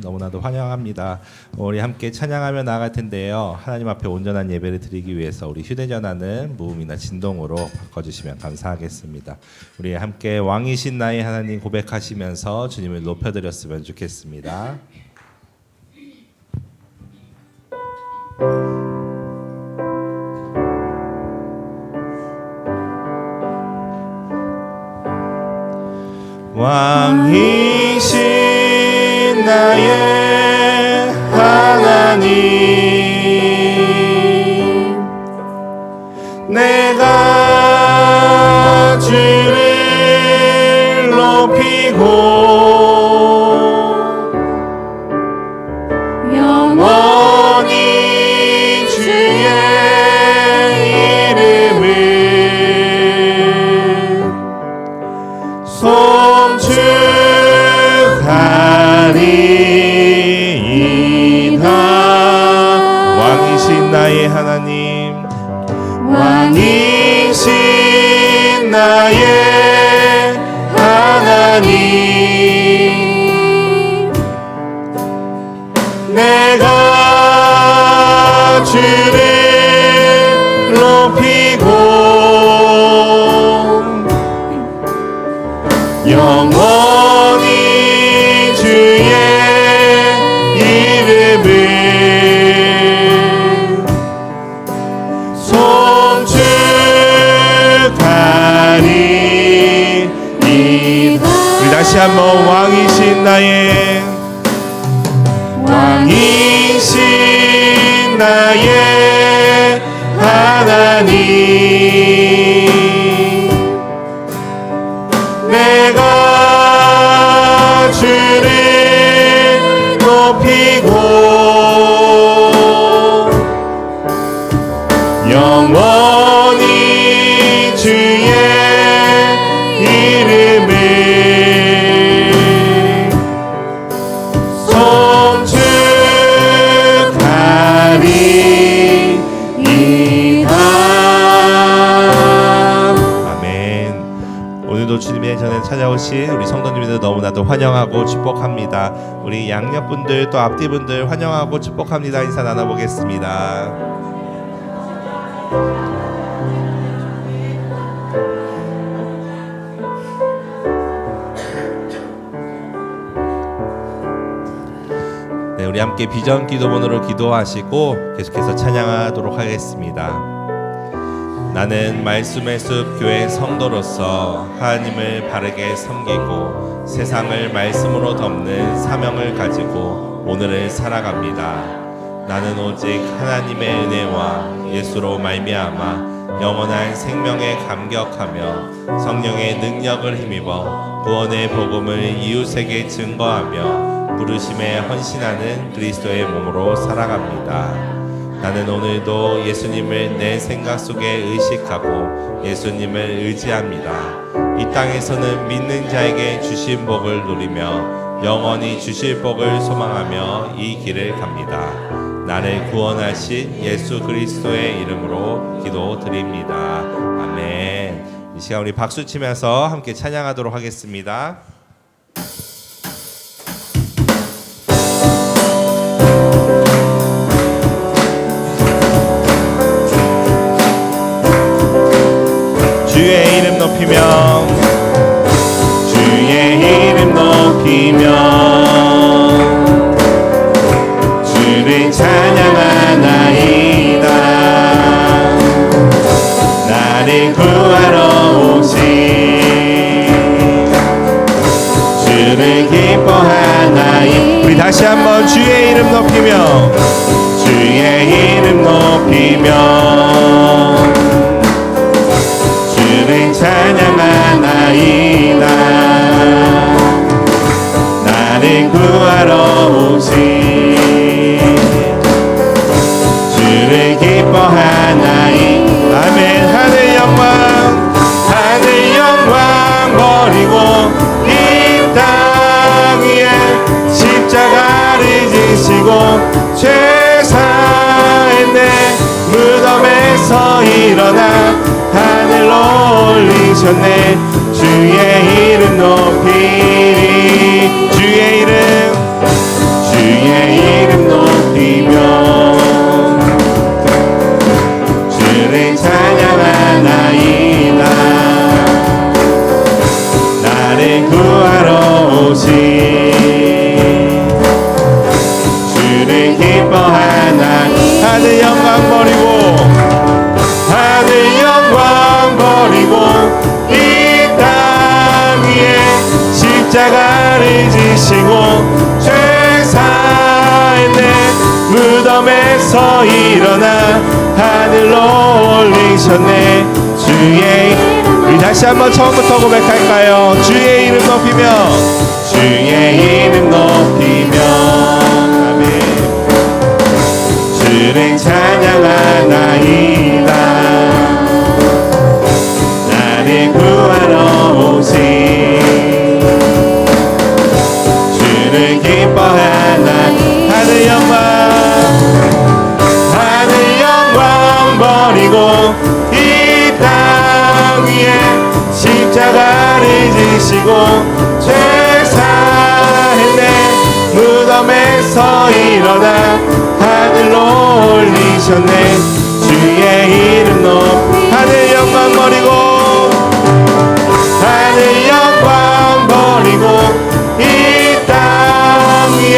너무나도 환영합니다. 우리 함께 찬양하며 나아갈 텐데요. 하나님 앞에 온전한 예배를 드리기 위해서 우리 휴대전화는 무음이나 진동으로 바꿔주시면 감사하겠습니다. 우리 함께 왕이신 나의 하나님 고백하시면서 주님을 높여드렸으면 좋겠습니다. 왕이신 나의 하나님, 내가 주를 높이고 영원히 주의 이름을 송축하리이다. 왕이신 나의 하나님, 왕이신 나의 하나님, 내가 주를 높이고 영원히 주의 이름을 송축하리이다. 우리 다시 한번 왕이신 나의 하나님, 내가 주를 높이고 영원히 주의 이름을 송축하리이다. 아멘. 오늘도 주님의 전에 찾아오신 우리 성도님들 너무나도 환영하고 축복합니다. 우리 양옆분들 또 앞뒤분들 환영하고 축복합니다. 인사 나눠보겠습니다. 네, 우리 함께 비전 기도문으로 기도하시고 계속해서 찬양하도록 하겠습니다. 나는 말씀의 숲 교회 성도로서 하나님을 바르게 섬기고 세상을 말씀으로 덮는 사명을 가지고 오늘을 살아갑니다. 나는 오직 하나님의 은혜와 예수로 말미암아 영원한 생명에 감격하며 성령의 능력을 힘입어 구원의 복음을 이웃에게 증거하며 부르심에 헌신하는 그리스도의 몸으로 살아갑니다. 나는 오늘도 예수님을 내 생각 속에 의식하고 예수님을 의지합니다. 이 땅에서는 믿는 자에게 주신 복을 누리며 영원히 주실 복을 소망하며 이 길을 갑니다. 나를 구원하신 예수 그리스도의 이름으로 기도드립니다. 아멘. 이 시간 우리 박수 치면서 함께 찬양하도록 하겠습니다. 주의 이름 높이며 주의 이름 높이며 주를 찬양하나이다. 나를 구하러 오신 주를 기뻐하나이. 우리 다시 한번 주의 이름 높이며 주의 이름 높이며 주를 찬양하나이다. 나를 구하러 오신 주를 기뻐하나이. 아멘. 하늘 영광 버리고 이 땅 위에 십자가를 지시고 죄사의 내 무덤에서 일어나 하늘로 올리셨네. 주의 이름 높이리. 주의 이름 무덤에서 일어나 하늘로 올리셨네. 주의 우리 다시 한번 처음부터 고백할까요? 주의 이름 높이며 주의 이름 높이며 아멘. 주를 찬양하나이다. 나를 구하러 오신 주를 기뻐하나. 하늘 영광 버리고 이 땅 위에 십자가를 지시고 죄 사했네. 무덤에서 일어나 하늘로 올리셨네. 주의 이름 높이 하늘 영광 버리고 하늘 영광 버리고 이 땅 위에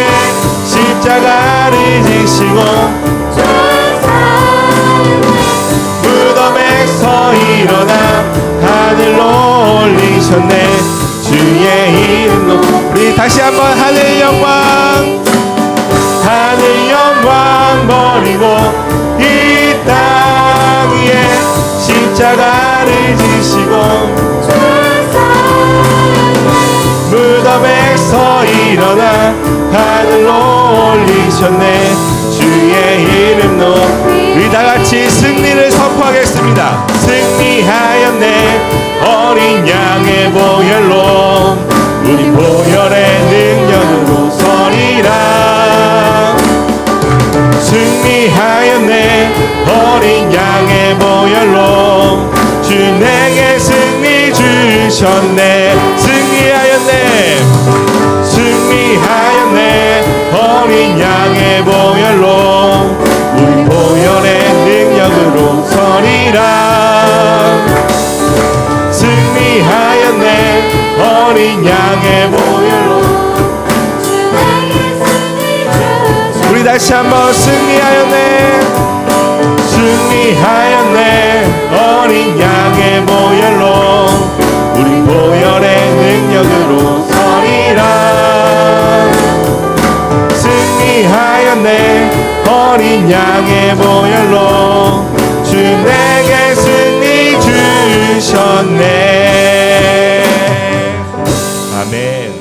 십자가를 지시고 무덤에서 일어나 하늘로 올리셨네. 주의 이름 높이 우리 다시 한번 하늘 영광 버리고 이 땅 위에 십자가를 지시고 무덤에서 일어나 하늘로 올리셨네. 주의 이름 높이 우리 다같이 승리를 선포하겠습니다. 승리하였네. 어린 양의 보혈로 우리 보혈의 능력으로 서리라. 승리하였네. 어린 양의 보혈로 주 내게 승리 주셨네. 승리하였네. 승리하였네. 어린 양의 보혈로 우리 보혈의 능력으로 서리라. 승리하였네. 어린 양의 보혈로 우리 다시 한번 승리하였네. 승리하였네. 어린 양의 보혈로 우리 보혈의 능력으로 서리라. 승리하였네. 어린 양의 보혈로 주 내게 승리 주셨네. 아멘.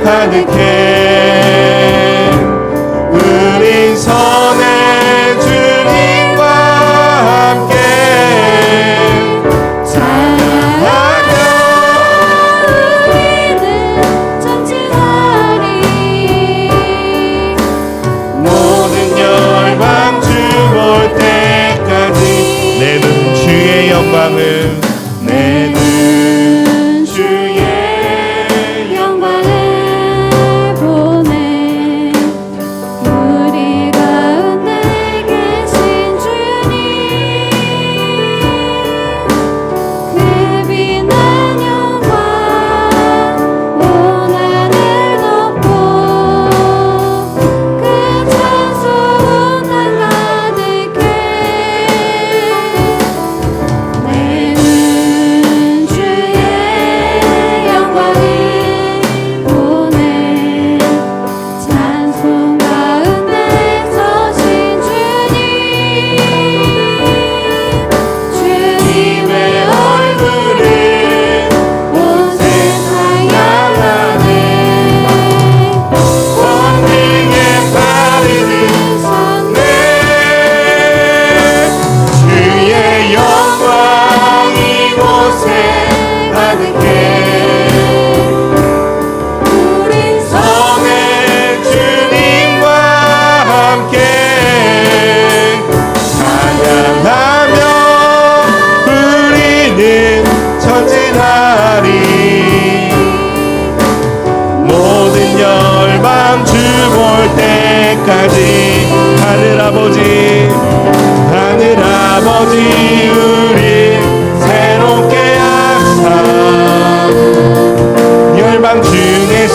가득해. 우린 선의 주님과 함께 찬양하며 우리는 전진하리. 모든 열방 주 볼 때까지 내 눈 주의 영광을 내 눈 주의 영광을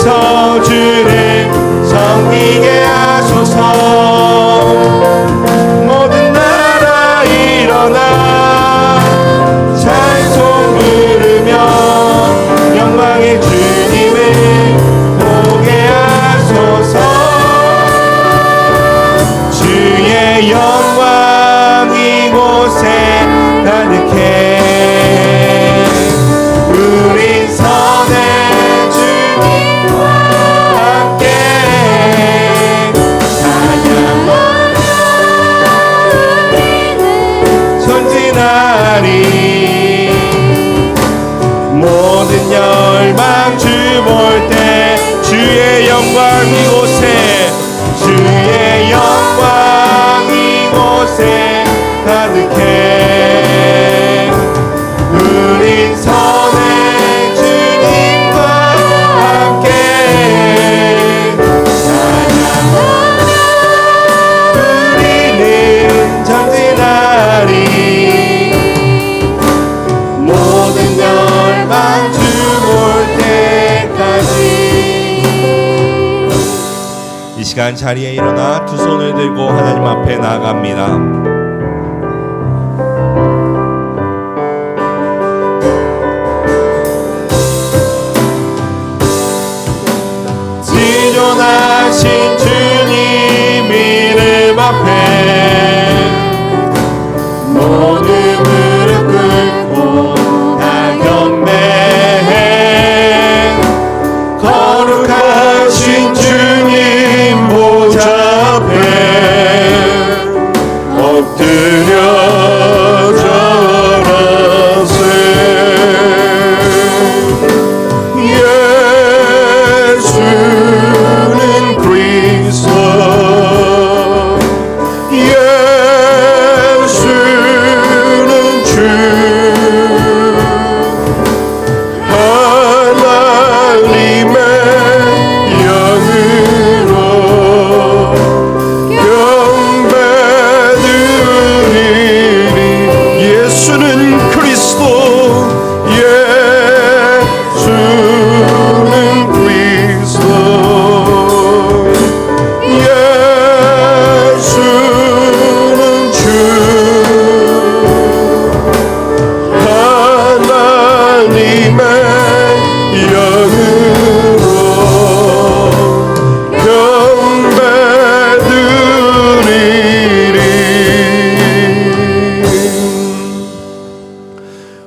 땅에서 주를 섬기게 하소서. 모든 나라 일어나 찬송 부르며 영광의 주님을 보게 하소서. 주의 영광 이곳에 가득해. 우린 선의 주님과 함께 찬양하며 전진하리. 모든 열방 주 볼 때 주의 영광 이곳에, 주의 영광 이곳에 가득해. 우린 선의 주님과 함께 찬양하며 우리는 전진하리. 모든 열방 주 볼 때까지. 이 시간 자리에 일어나 두 손을 들고 하나님 앞에 나아갑니다. 지존하신 주님 이름 앞에 모두 무릎 꿇고 다 경배해. 거룩하신 주님 보좌 앞에 엎드려 절하세. 예수는 그리스도, 예수는 주, 하나님의 영으로 경배드리리. 예수는 그리스도, 예수는 그리스도, 예수는 주, 하나님의 영으로 경배드리리.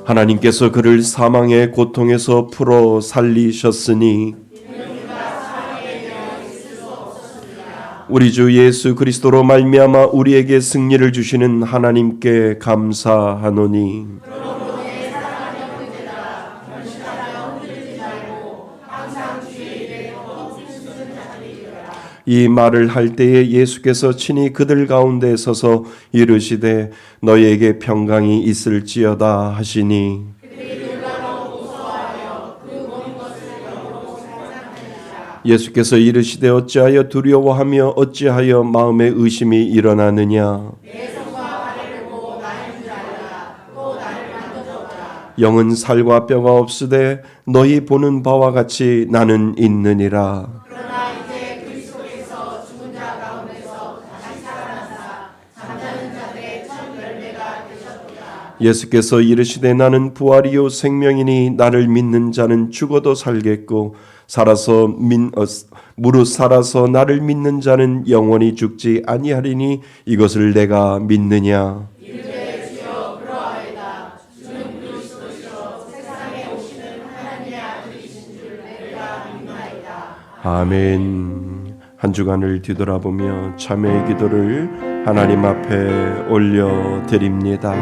하나님께서 그를 사망의 고통에서 풀어 살리셨으니 우리 주 예수 그리스도로 말미암아 우리에게 승리를 주시는 하나님께 감사하노니 이 말을 할 때에 예수께서 친히 그들 가운데 서서 이르시되 너희에게 평강이 있을지어다 하시니 예수께서 이르시되 어찌하여 두려워하며 어찌하여 마음에 의심이 일어나느냐. 영은 살과 뼈가 없으되 너희 보는 바와 같이 나는 있느니라. 예수께서 이르시되 나는 부활이요 생명이니 나를 믿는 자는 죽어도 살겠고 무릇 살아서 나를 믿는 자는 영원히 죽지 아니하리니 이것을 내가 믿느냐. 아멘. 한 주간을 뒤돌아보며 참회의 기도를 하나님 앞에 올려드립니다.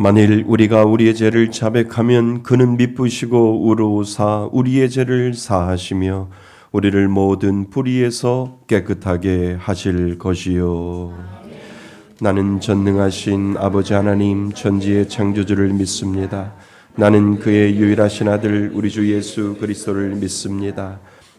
만일 우리가 우리의 죄를 자백하면 그는 미쁘시고 의로우사 우리의 죄를 사하시며 우리를 모든 불의에서 깨끗하게 하실 것이요. 나는 전능하신 아버지 하나님 천지의 창조주를 믿습니다. 나는 그의 유일하신 아들 우리 주 예수 그리스도를 믿습니다.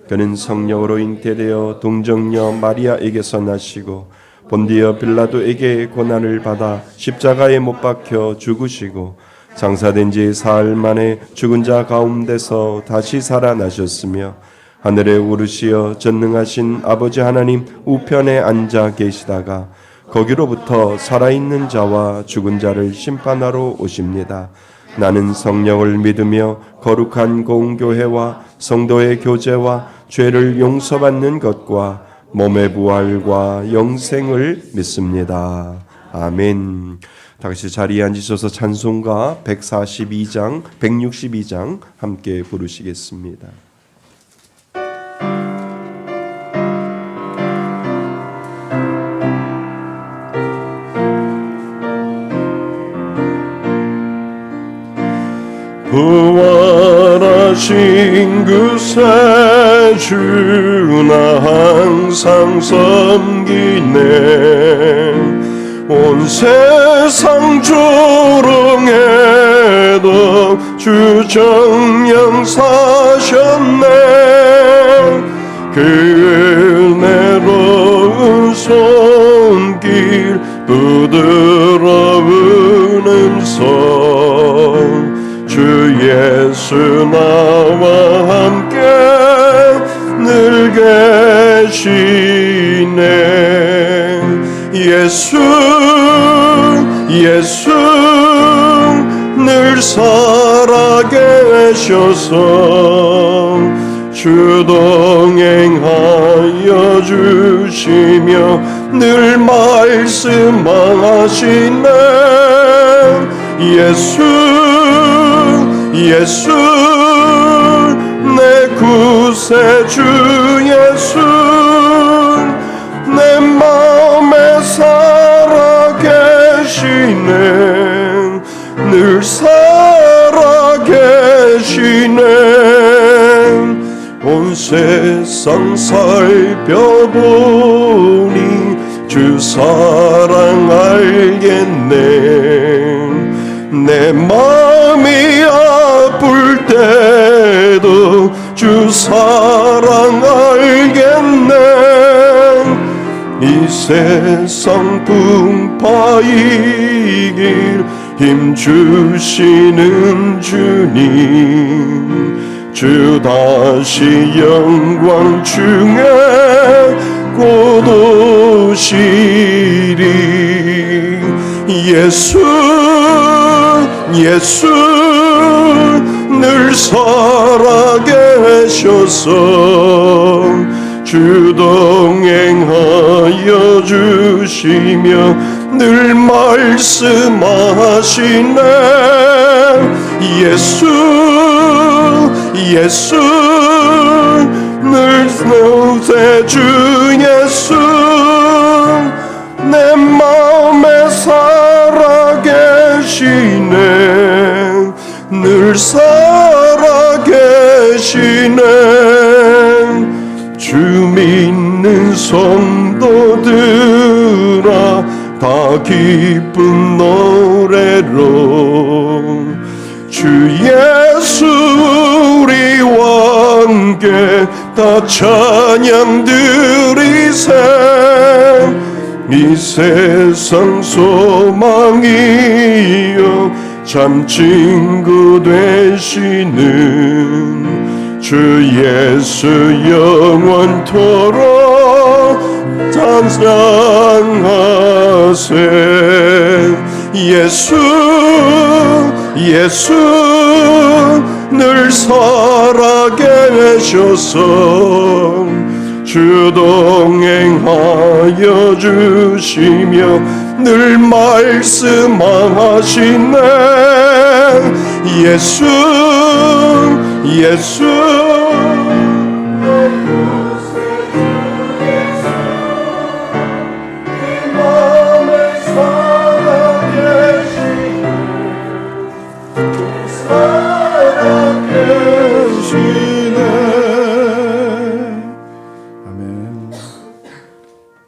그는 성령으로 잉태되어 동정녀 마리아에게서 나시고 본디어 빌라도에게 고난을 받아 십자가에 못 박혀 죽으시고 장사된 지 사흘 만에 죽은 자 가운데서 다시 살아나셨으며 하늘에 오르시어 전능하신 아버지 하나님 우편에 앉아 계시다가 거기로부터 살아있는 자와 죽은 자를 심판하러 오십니다. 나는 성령을 믿으며 거룩한 공교회와 성도의 교제와 죄를 용서받는 것과 몸의 부활과 영생을 믿습니다. 아멘. 다시 자리에 앉으셔서 찬송가 142장, 162장 함께 부르시겠습니다. 부활하신 그 새 주나 항상 섬기네. 온 세상 조롱해도 주 정령 사셨네. 그 은혜로운 손길 부드러운 음성 주 예수 나와 함께 늘 계시네. 예수 늘 살아계셔서 주 동행하여 주시며 늘 말씀하시네. 예수 내 구세주 예수 내 마음에 살아계시네. 늘 살아계시네. 온 세상 살펴보니 주 사랑 알겠네. 내 마음이 아플 때도 주 사랑 알겠네. 이 세상 풍파의 길 힘주시는 주님 주 다시 영광 중에 곧 오시리. 예수 늘 살아계셔서 주 동행하여 주시며 늘 말씀하시네. 예수 늘 구세주 예수 내 마음에 살아계시네. 늘 살아계시네. 주 믿는 성도들아 다 기쁜 노래로 주 예수 우리와 함께 다 찬양 드리세. 이 세상 소망이여 참 친구 되시는 주 예수 영원토록 찬양하세. 예수 늘 살아계셔서 주 동행하여 주시며 늘 말씀하시네. 예수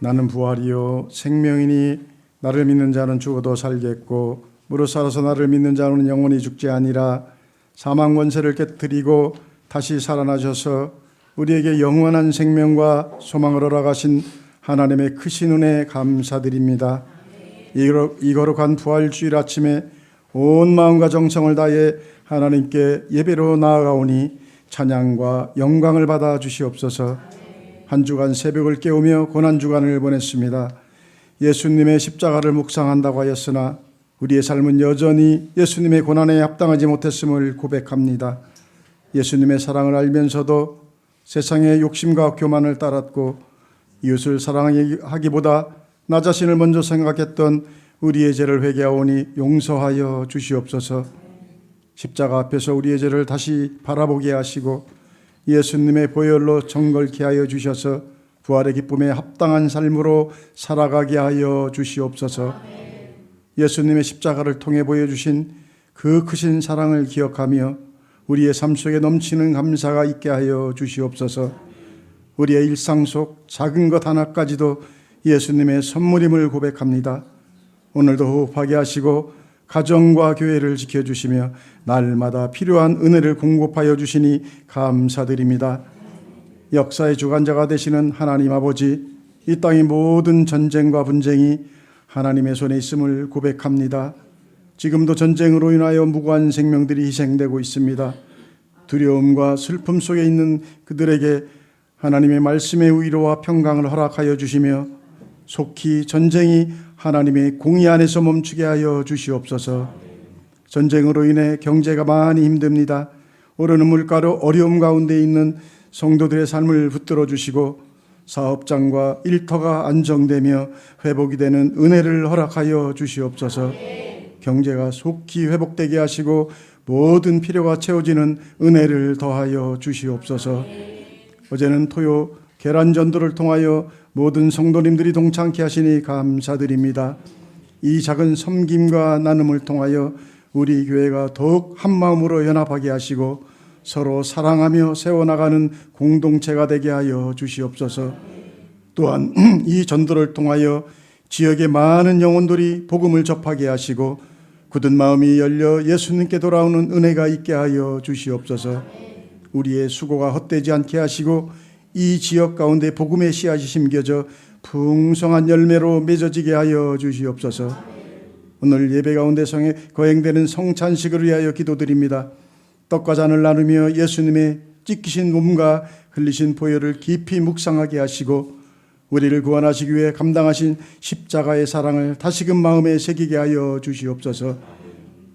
나는 부활이요 생명이니 나를 믿는 자는 죽어도 살겠고 무릇 살아서 나를 믿는 자는 영원히 죽지 아니라 사망 권세를 깨뜨리고 다시 살아나셔서 우리에게 영원한 생명과 소망을 허락하신 하나님의 크신 은혜에 감사드립니다. 이 거룩한 부활주일 아침에 온 마음과 정성을 다해 하나님께 예배로 나아가오니 찬양과 영광을 받아 주시옵소서. 한 주간 새벽을 깨우며 고난주간을 보냈습니다. 예수님의 십자가를 묵상한다고 하였으나 우리의 삶은 여전히 예수님의 고난에 합당하지 못했음을 고백합니다. 예수님의 사랑을 알면서도 세상의 욕심과 교만을 따랐고 이웃을 사랑하기보다 나 자신을 먼저 생각했던 우리의 죄를 회개하오니 용서하여 주시옵소서. 십자가 앞에서 우리의 죄를 다시 바라보게 하시고 예수님의 보혈로 정결케 하여 주셔서 부활의 기쁨에 합당한 삶으로 살아가게 하여 주시옵소서. 예수님의 십자가를 통해 보여주신 그 크신 사랑을 기억하며 우리의 삶 속에 넘치는 감사가 있게 하여 주시옵소서. 우리의 일상 속 작은 것 하나까지도 예수님의 선물임을 고백합니다. 오늘도 호흡하게 하시고 가정과 교회를 지켜주시며 날마다 필요한 은혜를 공급하여 주시니 감사드립니다. 역사의 주관자가 되시는 하나님 아버지, 이 땅의 모든 전쟁과 분쟁이 하나님의 손에 있음을 고백합니다. 지금도 전쟁으로 인하여 무고한 생명들이 희생되고 있습니다. 두려움과 슬픔 속에 있는 그들에게 하나님의 말씀의 위로와 평강을 허락하여 주시며 속히 전쟁이 하나님의 공의 안에서 멈추게 하여 주시옵소서. 전쟁으로 인해 경제가 많이 힘듭니다. 오르는 물가로 어려움 가운데 있는 성도들의 삶을 붙들어 주시고 사업장과 일터가 안정되며 회복이 되는 은혜를 허락하여 주시옵소서. 경제가 속히 회복되게 하시고 모든 필요가 채워지는 은혜를 더하여 주시옵소서. 어제는 토요 계란 전도를 통하여 모든 성도님들이 동참케 하시니 감사드립니다. 이 작은 섬김과 나눔을 통하여 우리 교회가 더욱 한 마음으로 연합하게 하시고 서로 사랑하며 세워나가는 공동체가 되게 하여 주시옵소서. 또한 이 전도를 통하여 지역의 많은 영혼들이 복음을 접하게 하시고 굳은 마음이 열려 예수님께 돌아오는 은혜가 있게 하여 주시옵소서. 우리의 수고가 헛되지 않게 하시고 이 지역 가운데 복음의 씨앗이 심겨져 풍성한 열매로 맺어지게 하여 주시옵소서. 오늘 예배 가운데 성에 거행되는 성찬식을 위하여 기도드립니다. 떡과 잔을 나누며 예수님의 찢기신 몸과 흘리신 보혈을 깊이 묵상하게 하시고 우리를 구원하시기 위해 감당하신 십자가의 사랑을 다시금 마음에 새기게 하여 주시옵소서.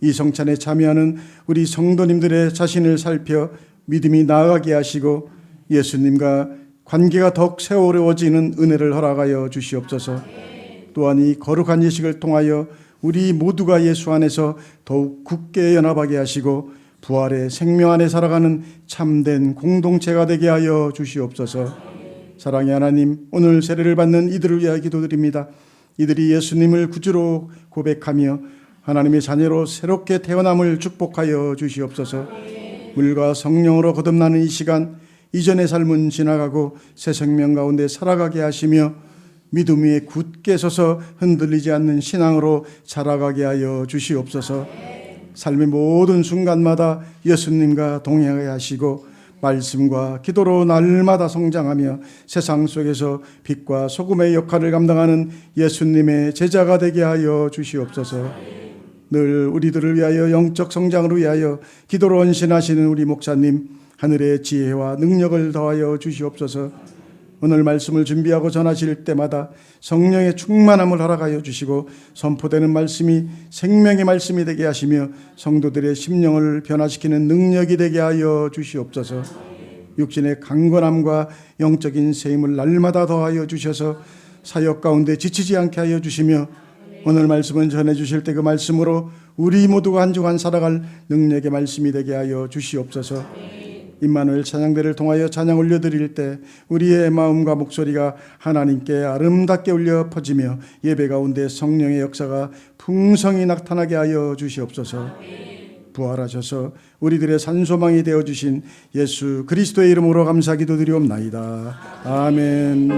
이 성찬에 참여하는 우리 성도님들의 자신을 살펴 믿음이 나아가게 하시고 예수님과 관계가 더욱 세워지는 은혜를 허락하여 주시옵소서. 또한 이 거룩한 예식을 통하여 우리 모두가 예수 안에서 더욱 굳게 연합하게 하시고 부활의 생명 안에 살아가는 참된 공동체가 되게 하여 주시옵소서. 사랑의 하나님, 오늘 세례를 받는 이들을 위하여 기도드립니다. 이들이 예수님을 구주로 고백하며 하나님의 자녀로 새롭게 태어남을 축복하여 주시옵소서. 물과 성령으로 거듭나는 이 시간, 이전의 삶은 지나가고 새 생명 가운데 살아가게 하시며 믿음 위에 굳게 서서 흔들리지 않는 신앙으로 자라가게 하여 주시옵소서. 삶의 모든 순간마다 예수님과 동행하게 하시고 말씀과 기도로 날마다 성장하며 세상 속에서 빛과 소금의 역할을 감당하는 예수님의 제자가 되게 하여 주시옵소서. 늘 우리들을 위하여 영적 성장을 위하여 기도로 헌신하시는 우리 목사님, 하늘의 지혜와 능력을 더하여 주시옵소서. 오늘 말씀을 준비하고 전하실 때마다 성령의 충만함을 허락하여 주시고 선포되는 말씀이 생명의 말씀이 되게 하시며 성도들의 심령을 변화시키는 능력이 되게 하여 주시옵소서. 육신의 강건함과 영적인 세임을 날마다 더하여 주셔서 사역 가운데 지치지 않게 하여 주시며 오늘 말씀은 전해주실 때 그 말씀으로 우리 모두가 한 주간 살아갈 능력의 말씀이 되게 하여 주시옵소서. 임마누엘 찬양대를 통하여 찬양 올려드릴 때 우리의 마음과 목소리가 하나님께 아름답게 울려 퍼지며 예배 가운데 성령의 역사가 풍성히 나타나게 하여 주시옵소서. 부활하셔서 우리들의 산소망이 되어주신 예수 그리스도의 이름으로 감사 기도드리옵나이다. 아멘.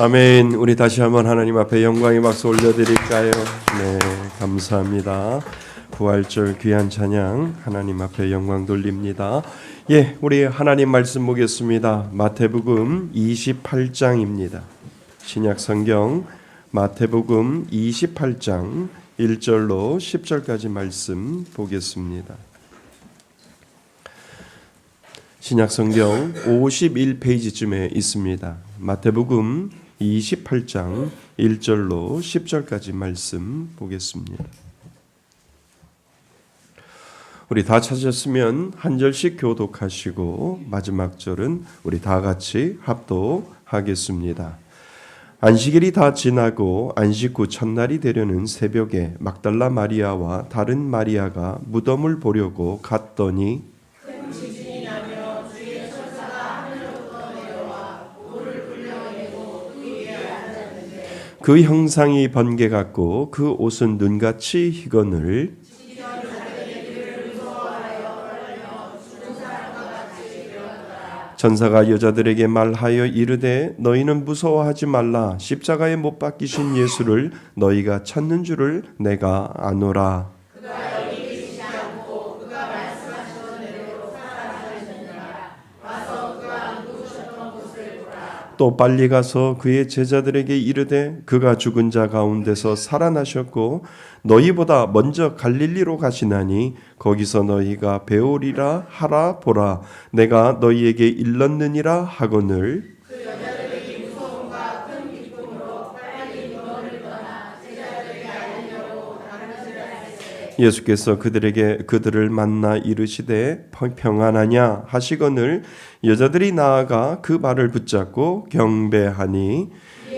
아멘. 우리 다시 한번 하나님 앞에 영광의 박수 올려드릴까요? 네, 감사합니다. 부활절 귀한 찬양 하나님 앞에 영광 돌립니다. 예, 우리 하나님 말씀 보겠습니다. 마태복음 28장입니다. 신약 성경 마태복음 28장 1절로 10절까지 말씀 보겠습니다. 신약 성경 51페이지쯤에 있습니다. 마태복음 28장 1절로 10절까지 말씀 보겠습니다. 우리 다 찾았으면 한 절씩 교독하시고 마지막 절은 우리 다 같이 합독하겠습니다. 안식일이 다 지나고 안식 후 첫날이 되려는 새벽에 막달라 마리아와 다른 마리아가 무덤을 보려고 갔더니 그 형상이 번개 같고 그 옷은 눈같이 희거늘 천사가 여자들에게 말하여 이르되 너희는 무서워하지 말라 십자가에 못 박히신 예수를 너희가 찾는 줄을 내가 아노라. 또 빨리 가서 그의 제자들에게 이르되 그가 죽은 자 가운데서 살아나셨고 너희보다 먼저 갈릴리로 가시나니 거기서 너희가 배우리라 하라. 보라 내가 너희에게 일렀느니라 하거늘. 예수께서 그들을 만나 이르시되 평안하냐 하시거늘 여자들이 나아가 그 발을 붙잡고 경배하니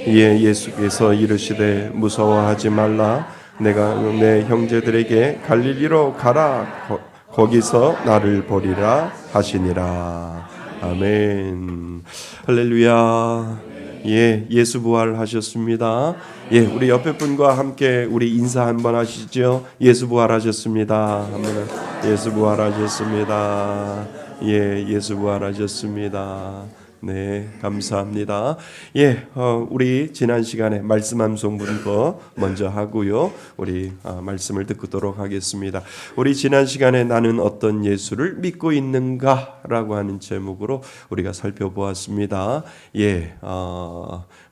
이에 예수께서 이르시되 무서워하지 말라 내가 내 형제들에게 갈릴리로 가라 거기서 나를 보리라 하시니라. 아멘. 할렐루야. 예, 예수 부활하셨습니다. 예, 우리 옆에 분과 함께 우리 인사 한번 하시죠. 예수 부활하셨습니다. 한번 예수 부활하셨습니다. 예, 예수 부활하셨습니다. 네, 감사합니다. 예, 우리 지난 시간에 말씀 암송부터 먼저 하고요. 우리 말씀을 듣도록 하겠습니다. 우리 지난 시간에 나는 어떤 예수를 믿고 있는가라고 하는 제목으로 우리가 살펴보았습니다. 예,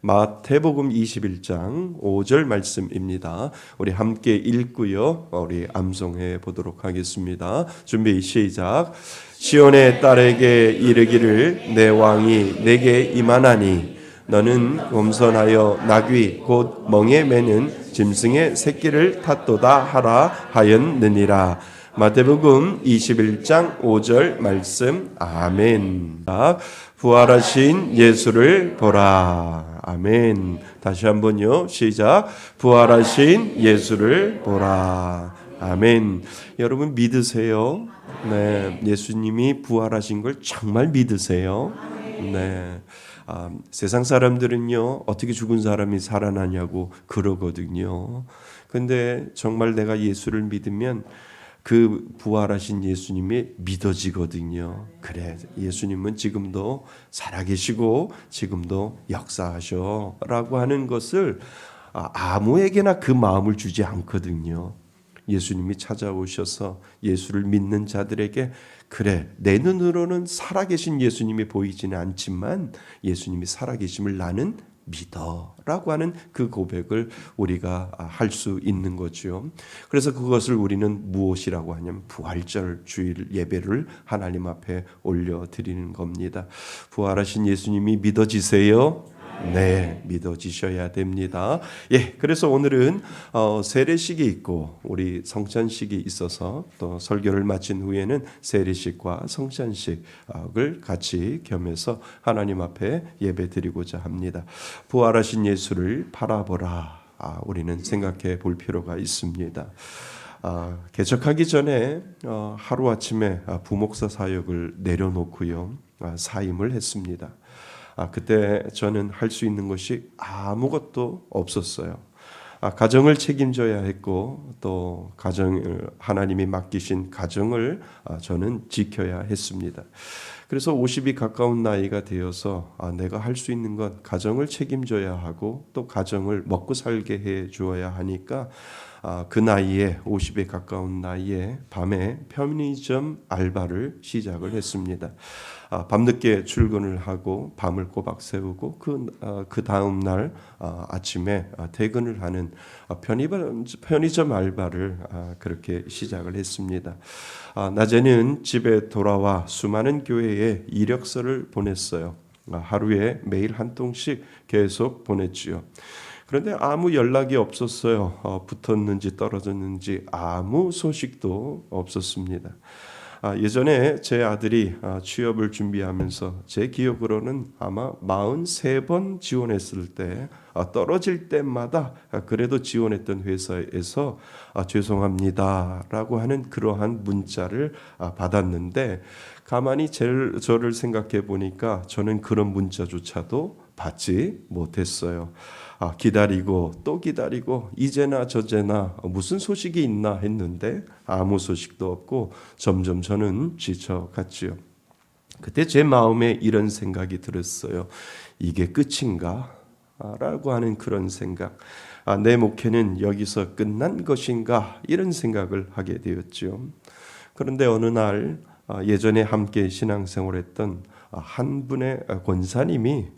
마태복음 21장 5절 말씀입니다. 우리 함께 읽고요. 우리 암송해 보도록 하겠습니다. 준비 시작. 시온의 딸에게 이르기를 내 왕이 내게 임하나니 너는 겸손하여 나귀 곧 멍에 매는 짐승의 새끼를 탔도다 하라 하였느니라. 마태복음 21장 5절 말씀. 아멘. 부활하신 예수를 보라. 아멘. 다시 한번요. 시작. 부활하신 예수를 보라. 아멘. 여러분 믿으세요? 네, 예수님이 부활하신 걸 정말 믿으세요? 네. 세상 사람들은요 어떻게 죽은 사람이 살아나냐고 그러거든요. 근데 정말 내가 예수를 믿으면 그 부활하신 예수님이 믿어지거든요. 그래, 예수님은 지금도 살아계시고 지금도 역사하셔라고 하는 것을 아무에게나 그 마음을 주지 않거든요. 예수님이 찾아오셔서 예수를 믿는 자들에게 그래, 내 눈으로는 살아계신 예수님이 보이지는 않지만 예수님이 살아계심을 나는 믿어라고 하는 그 고백을 우리가 할 수 있는 거죠. 그래서 그것을 우리는 무엇이라고 하냐면 부활절 주일 예배를 하나님 앞에 올려드리는 겁니다. 부활하신 예수님이 믿어지세요? 네, 믿어지셔야 됩니다. 예, 그래서 오늘은 세례식이 있고 우리 성찬식이 있어서 또 설교를 마친 후에는 세례식과 성찬식을 같이 겸해서 하나님 앞에 예배드리고자 합니다. 부활하신 예수를 바라보라. 우리는 생각해 볼 필요가 있습니다. 개척하기 전에 하루아침에 부목사 사역을 내려놓고요. 사임을 했습니다. 그때 저는 할 수 있는 것이 아무것도 없었어요. 가정을 책임져야 했고 또 가정을 하나님이 맡기신 가정을 저는 지켜야 했습니다. 그래서 50이 가까운 나이가 되어서 내가 할 수 있는 건 가정을 책임져야 하고 또 가정을 먹고 살게 해 주어야 하니까 그 나이에 50에 가까운 나이에 밤에 편의점 알바를 시작을 했습니다. 밤늦게 출근을 하고 밤을 꼬박 새우고 그 다음 날 아침에 퇴근을 하는 편의점 알바를 그렇게 시작을 했습니다. 낮에는 집에 돌아와 수많은 교회에 이력서를 보냈어요. 하루에 매일 한 통씩 계속 보냈지요. 그런데 아무 연락이 없었어요. 붙었는지 떨어졌는지 아무 소식도 없었습니다. 예전에 제 아들이 취업을 준비하면서 제 기억으로는 아마 43번 지원했을 때 떨어질 때마다 그래도 지원했던 회사에서 죄송합니다라고 하는 그러한 문자를 받았는데 가만히 저를 생각해 보니까 저는 그런 문자조차도 받지 못했어요. 기다리고 또 기다리고 이제나 저제나 무슨 소식이 있나 했는데 아무 소식도 없고 점점 저는 지쳐갔지요. 그때 제 마음에 이런 생각이 들었어요. 이게 끝인가? 라고 하는 그런 생각. 내 목회는 여기서 끝난 것인가? 이런 생각을 하게 되었죠. 그런데 어느 날 예전에 함께 신앙생활했던 한 분의 권사님이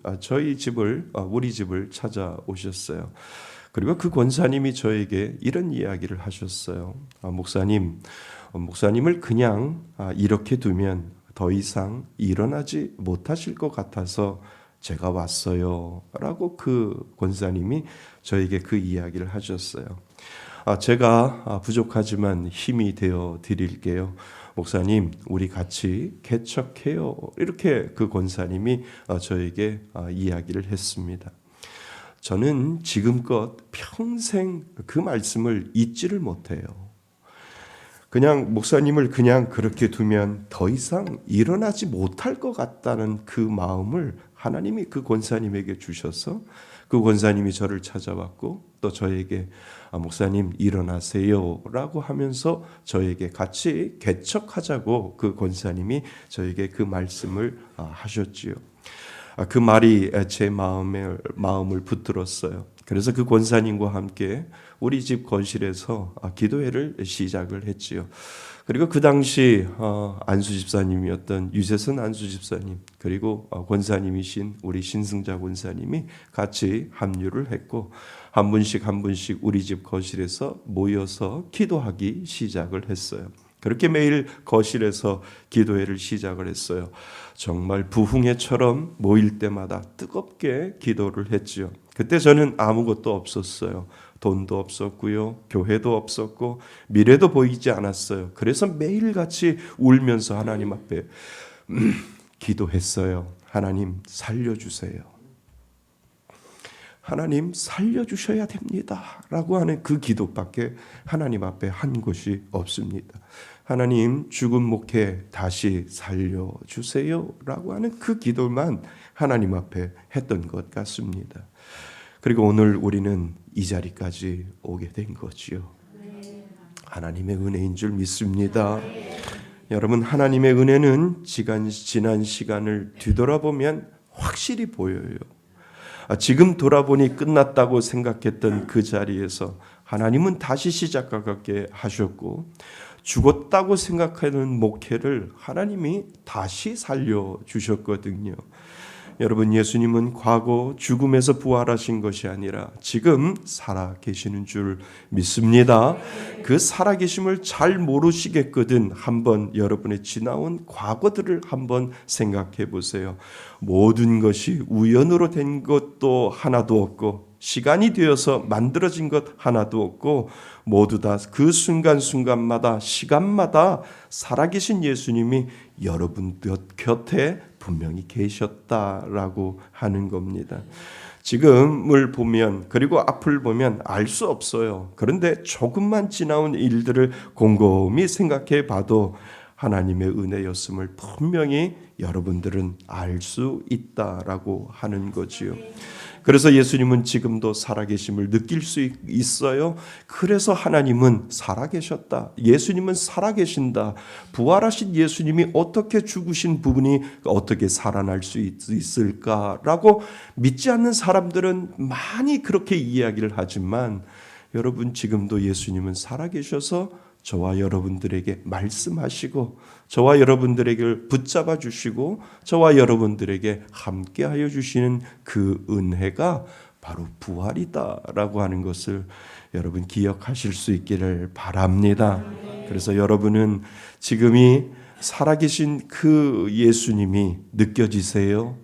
우리 집을 찾아오셨어요. 그리고 그 권사님이 저에게 이런 이야기를 하셨어요. 목사님을 그냥 이렇게 두면 더 이상 일어나지 못하실 것 같아서 제가 왔어요. 라고 그 권사님이 저에게 그 이야기를 하셨어요. 제가 부족하지만 힘이 되어 드릴게요. 목사님, 우리 같이 개척해요. 이렇게 그 권사님이 저에게 이야기를 했습니다. 저는 지금껏 평생 그 말씀을 잊지를 못해요. 그냥 목사님을 그냥 그렇게 두면 더 이상 일어나지 못할 것 같다는 그 마음을 하나님이 그 권사님에게 주셔서 그 권사님이 저를 찾아왔고 또 저에게 목사님 일어나세요 라고 하면서 저에게 같이 개척하자고 그 권사님이 저에게 그 말씀을 하셨지요. 그 말이 제 마음을 붙들었어요. 그래서 그 권사님과 함께 우리 집 거실에서 기도회를 시작을 했지요. 그리고 그 당시 안수 집사님이었던 유세선 안수 집사님 그리고 권사님이신 우리 신승자 권사님이 같이 합류를 했고 한 분씩 우리 집 거실에서 모여서 기도하기 시작을 했어요. 그렇게 매일 거실에서 기도회를 시작을 했어요. 정말 부흥회처럼 모일 때마다 뜨겁게 기도를 했지요. 그때 저는 아무것도 없었어요. 돈도 없었고요. 교회도 없었고 미래도 보이지 않았어요. 그래서 매일같이 울면서 하나님 앞에 기도했어요. 하나님 살려주세요. 하나님 살려주셔야 됩니다. 라고 하는 그 기도밖에 하나님 앞에 한 것이 없습니다. 하나님 죽은 목회 다시 살려주세요. 라고 하는 그 기도만 하나님 앞에 했던 것 같습니다. 그리고 오늘 우리는 이 자리까지 오게 된 거지요. 하나님의 은혜인 줄 믿습니다. 여러분, 하나님의 은혜는 지난 시간을 뒤돌아보면 확실히 보여요. 지금 돌아보니 끝났다고 생각했던 그 자리에서 하나님은 다시 시작하게 하셨고 죽었다고 생각하는 목회를 하나님이 다시 살려주셨거든요. 여러분, 예수님은 과거 죽음에서 부활하신 것이 아니라 지금 살아계시는 줄 믿습니다. 그 살아계심을 잘 모르시겠거든 한번 여러분의 지나온 과거들을 한번 생각해 보세요. 모든 것이 우연으로 된 것도 하나도 없고 시간이 되어서 만들어진 것 하나도 없고 모두 다 그 순간순간마다 시간마다 살아계신 예수님이 여러분 곁에 분명히 계셨다라고 하는 겁니다. 지금을 보면 그리고 앞을 보면 알 수 없어요. 그런데 조금만 지나온 일들을 곰곰이 생각해 봐도 하나님의 은혜였음을 분명히 여러분들은 알 수 있다라고 하는 거지요. 그래서 예수님은 지금도 살아계심을 느낄 수 있어요. 그래서 하나님은 살아계셨다. 예수님은 살아계신다. 부활하신 예수님이 어떻게 죽으신 부분이 어떻게 살아날 수 있을까라고 믿지 않는 사람들은 많이 그렇게 이야기를 하지만 여러분, 지금도 예수님은 살아계셔서 저와 여러분들에게 말씀하시고 저와 여러분들에게 붙잡아 주시고 저와 여러분들에게 함께하여 주시는 그 은혜가 바로 부활이다라고 하는 것을 여러분 기억하실 수 있기를 바랍니다. 그래서 여러분은 지금이 살아계신 그 예수님이 느껴지세요?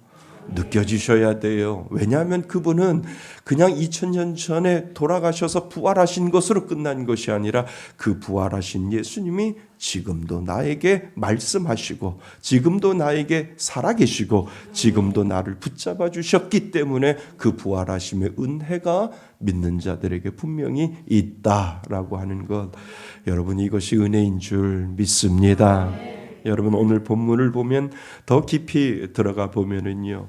느껴지셔야 돼요. 왜냐하면 그분은 그냥 2000년 전에 돌아가셔서 부활하신 것으로 끝난 것이 아니라 그 부활하신 예수님이 지금도 나에게 말씀하시고 지금도 나에게 살아계시고 지금도 나를 붙잡아 주셨기 때문에 그 부활하심의 은혜가 믿는 자들에게 분명히 있다라고 하는 것, 여러분 이것이 은혜인 줄 믿습니다. 여러분 오늘 본문을 보면 더 깊이 들어가 보면은요,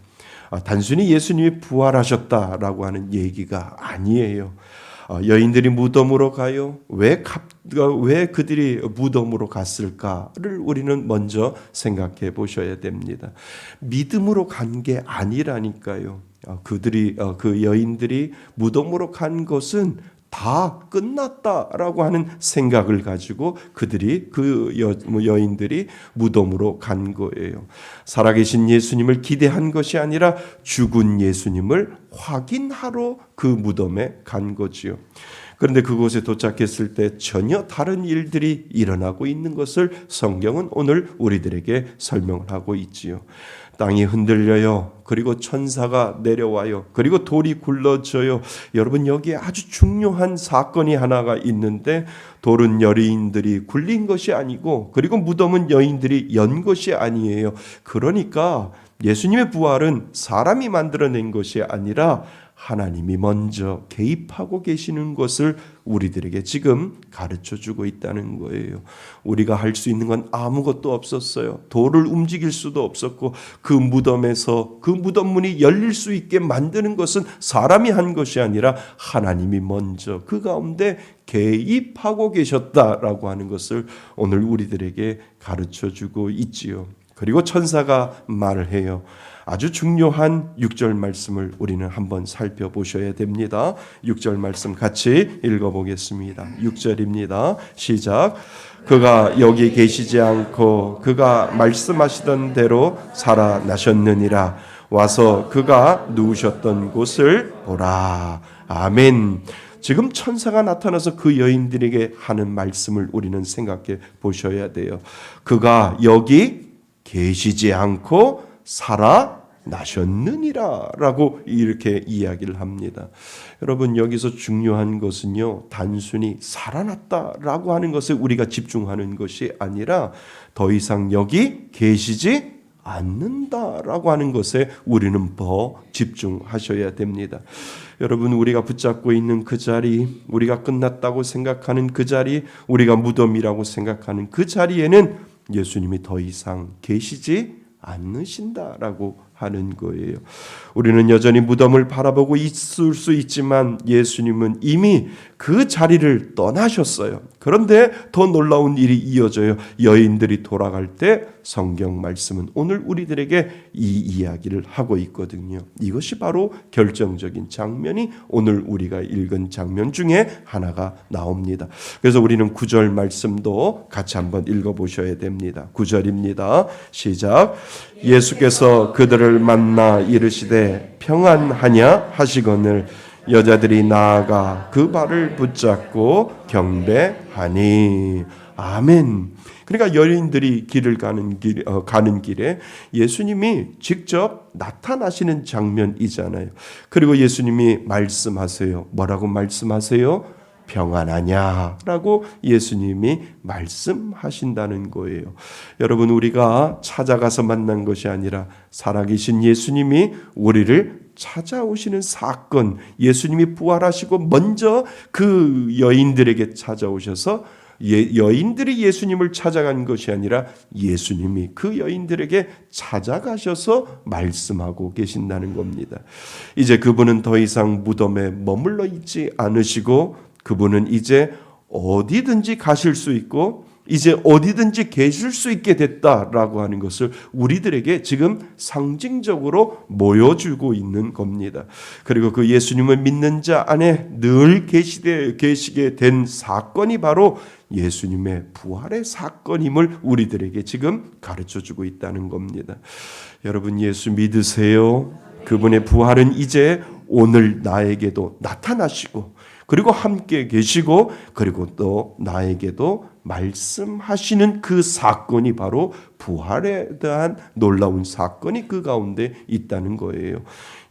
단순히 예수님이 부활하셨다라고 하는 얘기가 아니에요. 여인들이 무덤으로 가요. 왜 그들이 무덤으로 갔을까를 우리는 먼저 생각해 보셔야 됩니다. 믿음으로 간 게 아니라니까요. 그 여인들이 무덤으로 간 것은 다 끝났다라고 하는 생각을 가지고 그들이 여인들이 무덤으로 간 거예요. 살아계신 예수님을 기대한 것이 아니라 죽은 예수님을 확인하러 그 무덤에 간 거지요. 그런데 그곳에 도착했을 때 전혀 다른 일들이 일어나고 있는 것을 성경은 오늘 우리들에게 설명을 하고 있지요. 땅이 흔들려요. 그리고 천사가 내려와요. 그리고 돌이 굴러져요. 여러분 여기에 아주 중요한 사건이 하나가 있는데 돌은 여인들이 굴린 것이 아니고 그리고 무덤은 여인들이 연 것이 아니에요. 그러니까 예수님의 부활은 사람이 만들어낸 것이 아니라 하나님이 먼저 개입하고 계시는 것을 우리들에게 지금 가르쳐주고 있다는 거예요. 우리가 할 수 있는 건 아무것도 없었어요. 돌을 움직일 수도 없었고 그 무덤에서 그 무덤 문이 열릴 수 있게 만드는 것은 사람이 한 것이 아니라 하나님이 먼저 그 가운데 개입하고 계셨다라고 하는 것을 오늘 우리들에게 가르쳐주고 있지요. 그리고 천사가 말을 해요. 아주 중요한 6절 말씀을 우리는 한번 살펴보셔야 됩니다. 6절 말씀 같이 읽어보겠습니다. 6절입니다. 시작. 그가 여기 계시지 않고 그가 말씀하시던 대로 살아나셨느니라. 와서 그가 누우셨던 곳을 보라. 아멘. 지금 천사가 나타나서 그 여인들에게 하는 말씀을 우리는 생각해 보셔야 돼요. 그가 여기 계시지 않고 살아나셨느니라 라고 이렇게 이야기를 합니다. 여러분 여기서 중요한 것은요, 단순히 살아났다라고 하는 것에 우리가 집중하는 것이 아니라 더 이상 여기 계시지 않는다라고 하는 것에 우리는 더 집중하셔야 됩니다. 여러분 우리가 붙잡고 있는 그 자리, 우리가 끝났다고 생각하는 그 자리, 우리가 무덤이라고 생각하는 그 자리에는 예수님이 더 이상 계시지 않으신다라고 하는 거예요. 우리는 여전히 무덤을 바라보고 있을 수 있지만 예수님은 이미 그 자리를 떠나셨어요. 그런데 더 놀라운 일이 이어져요. 여인들이 돌아갈 때 성경 말씀은 오늘 우리들에게 이 이야기를 하고 있거든요. 이것이 바로 결정적인 장면이 오늘 우리가 읽은 장면 중에 하나가 나옵니다. 그래서 우리는 9절 말씀도 같이 한번 읽어보셔야 됩니다. 9절입니다. 시작. 예수께서 그들을 만나 이르시되 평안하냐 하시거늘 여자들이 나아가 그 발을 붙잡고 경배하니. 아멘. 그러니까 여인들이 길을 가는 길에 예수님이 직접 나타나시는 장면이잖아요. 그리고 예수님이 말씀하세요. 뭐라고 말씀하세요? 평안하냐라고 예수님이 말씀하신다는 거예요. 여러분 우리가 찾아가서 만난 것이 아니라 살아계신 예수님이 우리를 찾아오시는 사건, 예수님이 부활하시고 먼저 그 여인들에게 찾아오셔서 여인들이 예수님을 찾아간 것이 아니라 예수님이 그 여인들에게 찾아가셔서 말씀하고 계신다는 겁니다. 이제 그분은 더 이상 무덤에 머물러 있지 않으시고 그분은 이제 어디든지 가실 수 있고 이제 어디든지 계실 수 있게 됐다라고 하는 것을 우리들에게 지금 상징적으로 보여주고 있는 겁니다. 그리고 그 예수님을 믿는 자 안에 늘 계시게 된 사건이 바로 예수님의 부활의 사건임을 우리들에게 지금 가르쳐주고 있다는 겁니다. 여러분 예수 믿으세요? 그분의 부활은 이제 오늘 나에게도 나타나시고 그리고 함께 계시고 그리고 또 나에게도 말씀하시는 그 사건이 바로 부활에 대한 놀라운 사건이 그 가운데 있다는 거예요.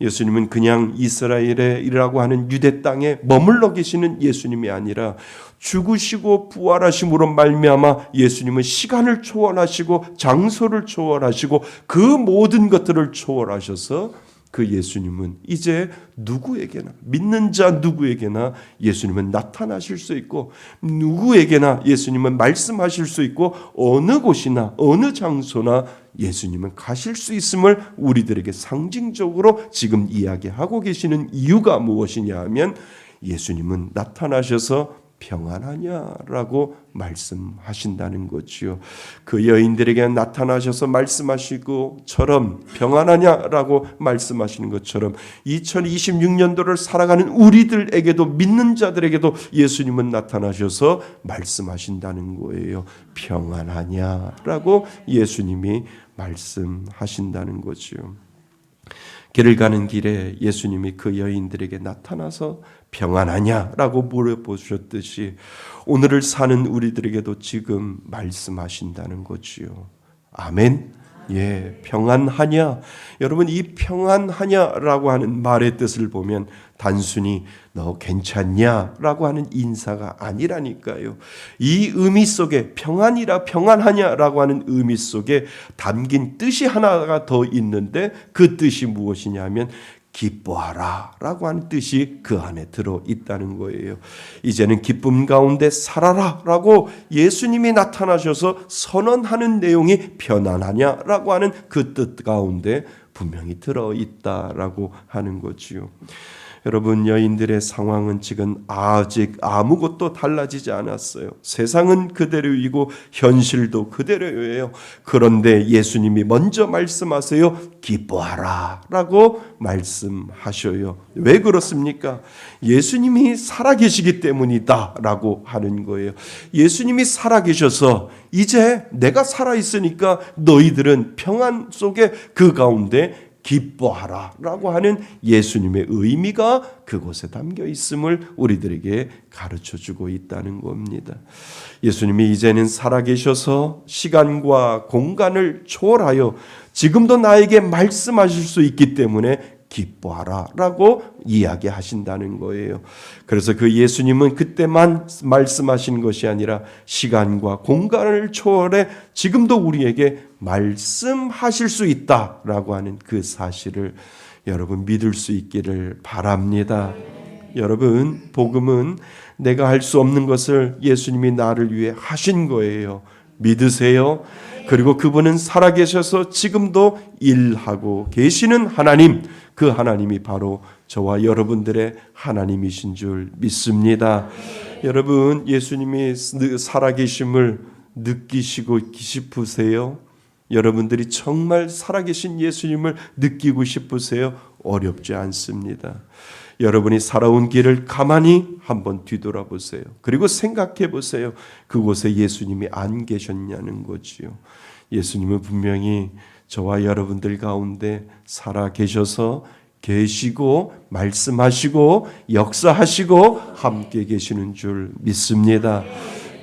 예수님은 그냥 이스라엘이라고 하는 유대 땅에 머물러 계시는 예수님이 아니라 죽으시고 부활하심으로 말미암아 예수님은 시간을 초월하시고 장소를 초월하시고 그 모든 것들을 초월하셔서 그 예수님은 이제 누구에게나 믿는 자 누구에게나 예수님은 나타나실 수 있고 누구에게나 예수님은 말씀하실 수 있고 어느 곳이나 어느 장소나 예수님은 가실 수 있음을 우리들에게 상징적으로 지금 이야기하고 계시는 이유가 무엇이냐 하면 예수님은 나타나셔서 평안하냐라고 말씀하신다는 거지요. 그 여인들에게 나타나셔서 말씀하시고처럼 평안하냐라고 말씀하시는 것처럼 2026년도를 살아가는 우리들에게도 믿는 자들에게도 예수님은 나타나셔서 말씀하신다는 거예요. 평안하냐라고 예수님이 말씀하신다는 거지요. 길을 가는 길에 예수님이 그 여인들에게 나타나서 평안하냐라고 물어보셨듯이 오늘을 사는 우리들에게도 지금 말씀하신다는 거지요. 아멘. 예, 평안하냐? 여러분 이 평안하냐라고 하는 말의 뜻을 보면 단순히 너 괜찮냐라고 하는 인사가 아니라니까요. 이 의미 속에 평안이라 평안하냐라고 하는 의미 속에 담긴 뜻이 하나가 더 있는데 그 뜻이 무엇이냐 하면 기뻐하라 라고 하는 뜻이 그 안에 들어있다는 거예요. 이제는 기쁨 가운데 살아라 라고 예수님이 나타나셔서 선언하는 내용이 편안하냐 라고 하는 그 뜻 가운데 분명히 들어있다라고 하는 거지요. 여러분 여인들의 상황은 지금 아직 아무것도 달라지지 않았어요. 세상은 그대로이고 현실도 그대로예요. 그런데 예수님이 먼저 말씀하세요. 기뻐하라 라고 말씀하셔요. 왜 그렇습니까? 예수님이 살아계시기 때문이다 라고 하는 거예요. 예수님이 살아계셔서 이제 내가 살아있으니까 너희들은 평안 속에 그 가운데 기뻐하라 라고 하는 예수님의 의미가 그곳에 담겨 있음을 우리들에게 가르쳐주고 있다는 겁니다. 예수님이 이제는 살아계셔서 시간과 공간을 초월하여 지금도 나에게 말씀하실 수 있기 때문에 기뻐하라 라고 이야기하신다는 거예요. 그래서 그 예수님은 그때만 말씀하신 것이 아니라 시간과 공간을 초월해 지금도 우리에게 말씀하실 수 있다라고 하는 그 사실을 여러분 믿을 수 있기를 바랍니다. 여러분 복음은 내가 할 수 없는 것을 예수님이 나를 위해 하신 거예요. 믿으세요? 그리고 그분은 살아계셔서 지금도 일하고 계시는 하나님, 그 하나님이 바로 저와 여러분들의 하나님이신 줄 믿습니다. 여러분 예수님이 살아계심을 느끼시고 싶으세요? 여러분들이 정말 살아계신 예수님을 느끼고 싶으세요? 어렵지 않습니다. 여러분이 살아온 길을 가만히 한번 뒤돌아보세요. 그리고 생각해 보세요. 그곳에 예수님이 안 계셨냐는 거지요. 예수님은 분명히 저와 여러분들 가운데 살아 계셔서 계시고 말씀하시고 역사하시고 함께 계시는 줄 믿습니다.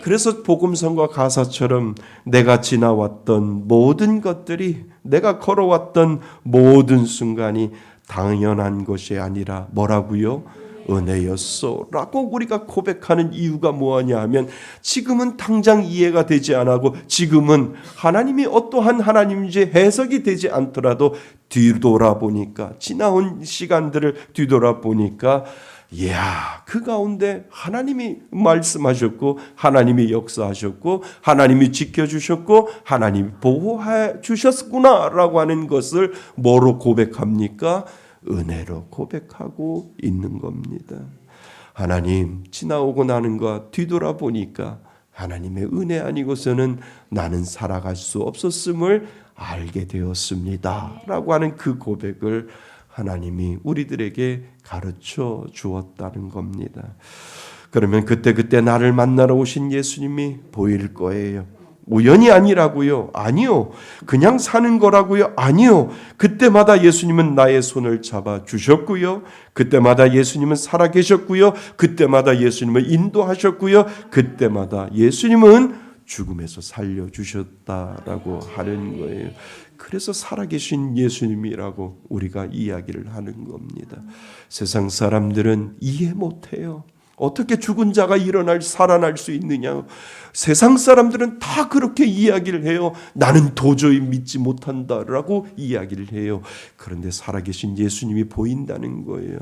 그래서 복음성과 가사처럼 내가 지나왔던 모든 것들이 내가 걸어왔던 모든 순간이 당연한 것이 아니라 뭐라고요? 은혜였어 라고 우리가 고백하는 이유가 뭐냐 하면 지금은 당장 이해가 되지 않고 지금은 하나님이 어떠한 하나님인지 해석이 되지 않더라도 뒤돌아보니까 지나온 시간들을 뒤돌아보니까 이야, 그 가운데 하나님이 말씀하셨고 하나님이 역사하셨고 하나님이 지켜주셨고 하나님이 보호해 주셨구나라고 하는 것을 뭐로 고백합니까? 은혜로 고백하고 있는 겁니다. 하나님, 지나오고 나는 것 뒤돌아보니까 하나님의 은혜 아니고서는 나는 살아갈 수 없었음을 알게 되었습니다 라고 하는 그 고백을 하나님이 우리들에게 가르쳐 주었다는 겁니다. 그러면 그때 나를 만나러 오신 예수님이 보일 거예요. 우연이 아니라고요? 아니요. 그냥 사는 거라고요? 아니요. 그때마다 예수님은 나의 손을 잡아 주셨고요. 그때마다 예수님은 살아 계셨고요. 그때마다 예수님은 인도하셨고요. 그때마다 예수님은 죽음에서 살려주셨다라고 하는 거예요. 그래서 살아계신 예수님이라고 우리가 이야기를 하는 겁니다. 세상 사람들은 이해 못해요. 어떻게 죽은 자가 살아날 수 있느냐. 세상 사람들은 다 그렇게 이야기를 해요. 나는 도저히 믿지 못한다라고 이야기를 해요. 그런데 살아계신 예수님이 보인다는 거예요.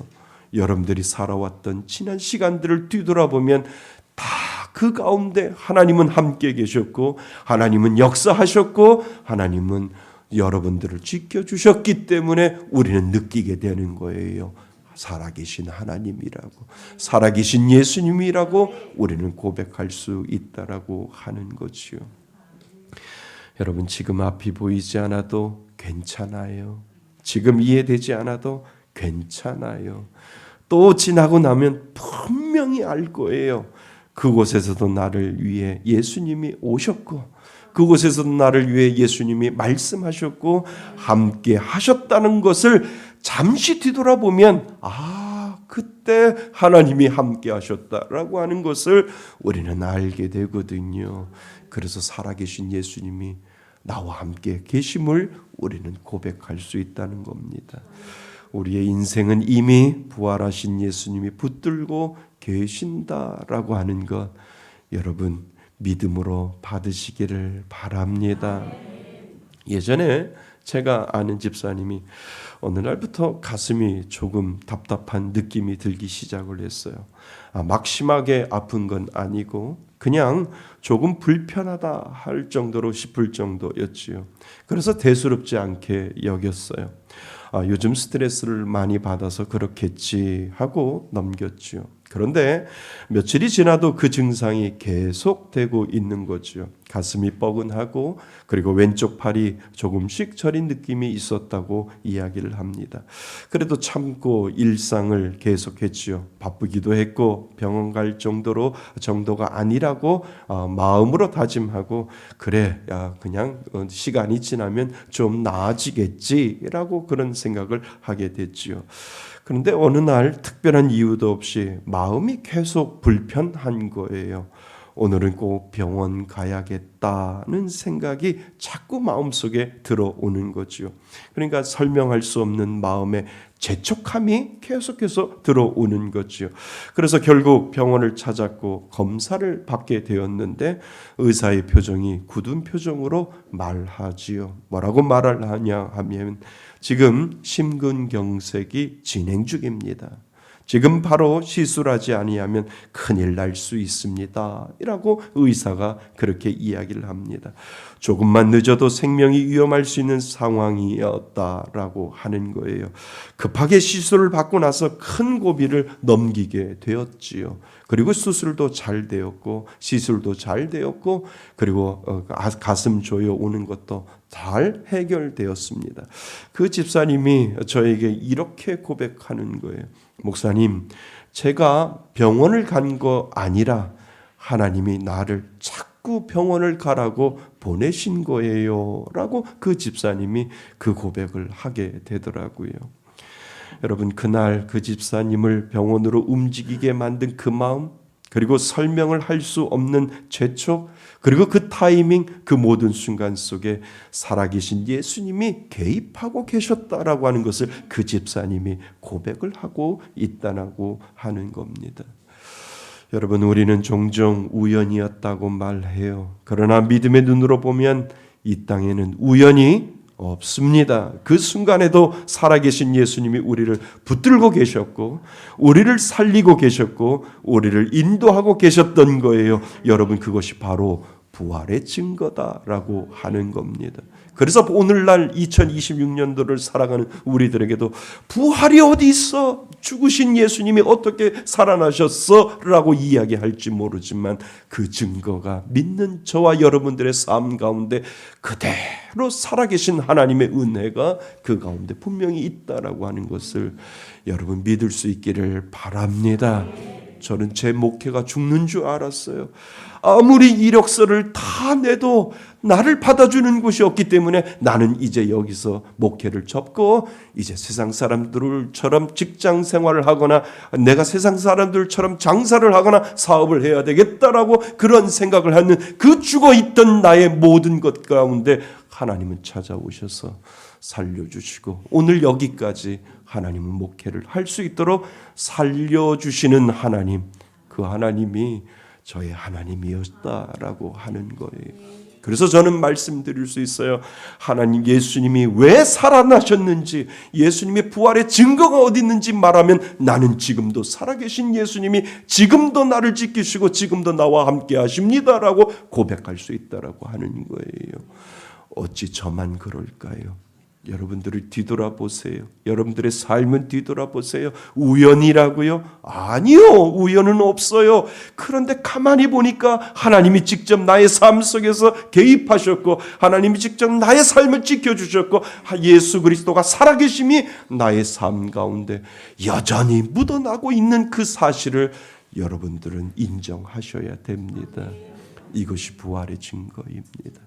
여러분들이 살아왔던 지난 시간들을 뒤돌아보면 다 그 가운데 하나님은 함께 계셨고 하나님은 역사하셨고 하나님은 여러분들을 지켜주셨기 때문에 우리는 느끼게 되는 거예요. 살아계신 하나님이라고, 살아계신 예수님이라고 우리는 고백할 수 있다라고 하는 거지요. 여러분, 지금 앞이 보이지 않아도 괜찮아요. 지금 이해되지 않아도 괜찮아요. 또 지나고 나면 분명히 알 거예요. 그곳에서도 나를 위해 예수님이 오셨고 그곳에서도 나를 위해 예수님이 말씀하셨고 함께 하셨다는 것을 잠시 뒤돌아보면 그때 하나님이 함께 하셨다라고 하는 것을 우리는 알게 되거든요. 그래서 살아계신 예수님이 나와 함께 계심을 우리는 고백할 수 있다는 겁니다. 우리의 인생은 이미 부활하신 예수님이 붙들고 계신다라고 하는 것, 여러분 믿음으로 받으시기를 바랍니다. 예전에 제가 아는 집사님이 어느 날부터 가슴이 조금 답답한 느낌이 들기 시작을 했어요. 막심하게 아픈 건 아니고 그냥 조금 불편하다 할 정도로 싶을 정도였지요. 그래서 대수롭지 않게 여겼어요. 요즘 스트레스를 많이 받아서 그렇겠지 하고 넘겼지요. 그런데 며칠이 지나도 그 증상이 계속되고 있는 거죠. 가슴이 뻐근하고 그리고 왼쪽 팔이 조금씩 저린 느낌이 있었다고 이야기를 합니다. 그래도 참고 일상을 계속했지요. 바쁘기도 했고 병원 갈 정도가 아니라고 마음으로 다짐하고 그래, 그냥 시간이 지나면 좀 나아지겠지라고 그런 생각을 하게 됐지요. 그런데 어느 날 특별한 이유도 없이 마음이 계속 불편한 거예요. 오늘은 꼭 병원 가야겠다는 생각이 자꾸 마음속에 들어오는 거죠. 그러니까 설명할 수 없는 마음의 재촉함이 계속해서 들어오는 거죠. 그래서 결국 병원을 찾았고 검사를 받게 되었는데 의사의 표정이 굳은 표정으로 말하지요. 뭐라고 말을 하냐 하면 지금 심근경색이 진행 중입니다. 지금 바로 시술하지 아니하면 큰일 날 수 있습니다. 이라고 의사가 그렇게 이야기를 합니다. 조금만 늦어도 생명이 위험할 수 있는 상황이었다라고 하는 거예요. 급하게 시술을 받고 나서 큰 고비를 넘기게 되었지요. 그리고 수술도 잘 되었고 시술도 잘 되었고 그리고 가슴 조여 오는 것도 잘 해결되었습니다. 그 집사님이 저에게 이렇게 고백하는 거예요. 목사님, 제가 병원을 간 거 아니라 하나님이 나를 자꾸 병원을 가라고 보내신 거예요 라고 그 집사님이 그 고백을 하게 되더라고요. 여러분, 그날 그 집사님을 병원으로 움직이게 만든 그 마음, 그리고 설명을 할 수 없는 재촉, 그리고 그 타이밍, 그 모든 순간 속에 살아계신 예수님이 개입하고 계셨다라고 하는 것을 그 집사님이 고백을 하고 있다고 하는 겁니다. 여러분, 우리는 종종 우연이었다고 말해요. 그러나 믿음의 눈으로 보면 이 땅에는 우연이 없습니다. 그 순간에도 살아계신 예수님이 우리를 붙들고 계셨고 우리를 살리고 계셨고 우리를 인도하고 계셨던 거예요. 여러분, 그것이 바로 부활의 증거다라고 하는 겁니다. 그래서 오늘날 2026년도를 살아가는 우리들에게도 부활이 어디 있어? 죽으신 예수님이 어떻게 살아나셨어? 라고 이야기할지 모르지만 그 증거가 믿는 저와 여러분들의 삶 가운데 그대로 살아계신 하나님의 은혜가 그 가운데 분명히 있다라고 하는 것을 여러분 믿을 수 있기를 바랍니다. 저는 제 목회가 죽는 줄 알았어요. 아무리 이력서를 다 내도 나를 받아주는 곳이 없기 때문에 나는 이제 여기서 목회를 접고 이제 세상 사람들처럼 직장 생활을 하거나 내가 세상 사람들처럼 장사를 하거나 사업을 해야 되겠다라고 그런 생각을 하는 그 죽어있던 나의 모든 것 가운데 하나님은 찾아오셔서 살려주시고 오늘 여기까지 하나님은 목회를 할 수 있도록 살려주시는 하나님, 그 하나님이 저의 하나님이었다라고 하는 거예요. 그래서 저는 말씀드릴 수 있어요. 하나님 예수님이 왜 살아나셨는지, 예수님의 부활의 증거가 어디 있는지 말하면 나는 지금도 살아계신 예수님이 지금도 나를 지키시고 지금도 나와 함께 하십니다라고 고백할 수 있다라고 하는 거예요. 어찌 저만 그럴까요? 여러분들을 뒤돌아보세요. 여러분들의 삶은 뒤돌아보세요. 우연이라고요? 아니요. 우연은 없어요. 그런데 가만히 보니까 하나님이 직접 나의 삶 속에서 개입하셨고 하나님이 직접 나의 삶을 지켜주셨고 예수 그리스도가 살아계심이 나의 삶 가운데 여전히 묻어나고 있는 그 사실을 여러분들은 인정하셔야 됩니다. 이것이 부활의 증거입니다.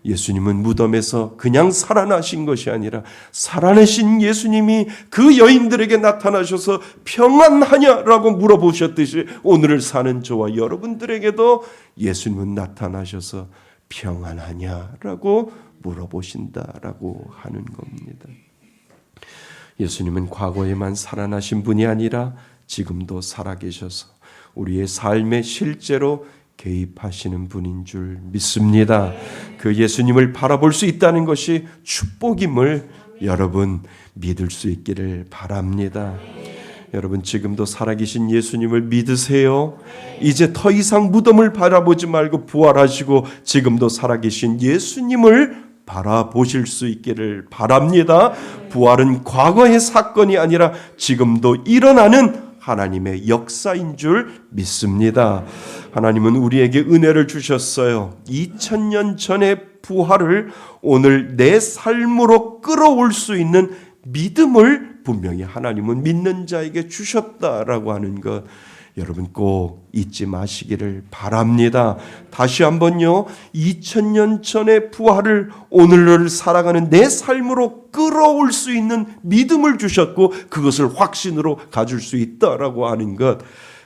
예수님은 무덤에서 그냥 살아나신 것이 아니라 살아내신 예수님이 그 여인들에게 나타나셔서 평안하냐라고 물어보셨듯이 오늘을 사는 저와 여러분들에게도 예수님은 나타나셔서 평안하냐라고 물어보신다라고 하는 겁니다. 예수님은 과거에만 살아나신 분이 아니라 지금도 살아계셔서 우리의 삶에 실제로 개입하시는 분인 줄 믿습니다. 그 예수님을 바라볼 수 있다는 것이 축복임을 여러분 믿을 수 있기를 바랍니다. 여러분 지금도 살아계신 예수님을 믿으세요. 이제 더 이상 무덤을 바라보지 말고 부활하시고 지금도 살아계신 예수님을 바라보실 수 있기를 바랍니다. 부활은 과거의 사건이 아니라 지금도 일어나는 하나님의 역사인 줄 믿습니다. 하나님은 우리에게 은혜를 주셨어요. 2000년 전의 부활을 오늘 내 삶으로 끌어올 수 있는 믿음을 분명히 하나님은 믿는 자에게 주셨다라고 하는 것 여러분 꼭 잊지 마시기를 바랍니다. 다시 한번요. 2000년 전의 부활을 오늘을 살아가는 내 삶으로 끌어올 수 있는 믿음을 주셨고 그것을 확신으로 가질 수 있다라고 하는 것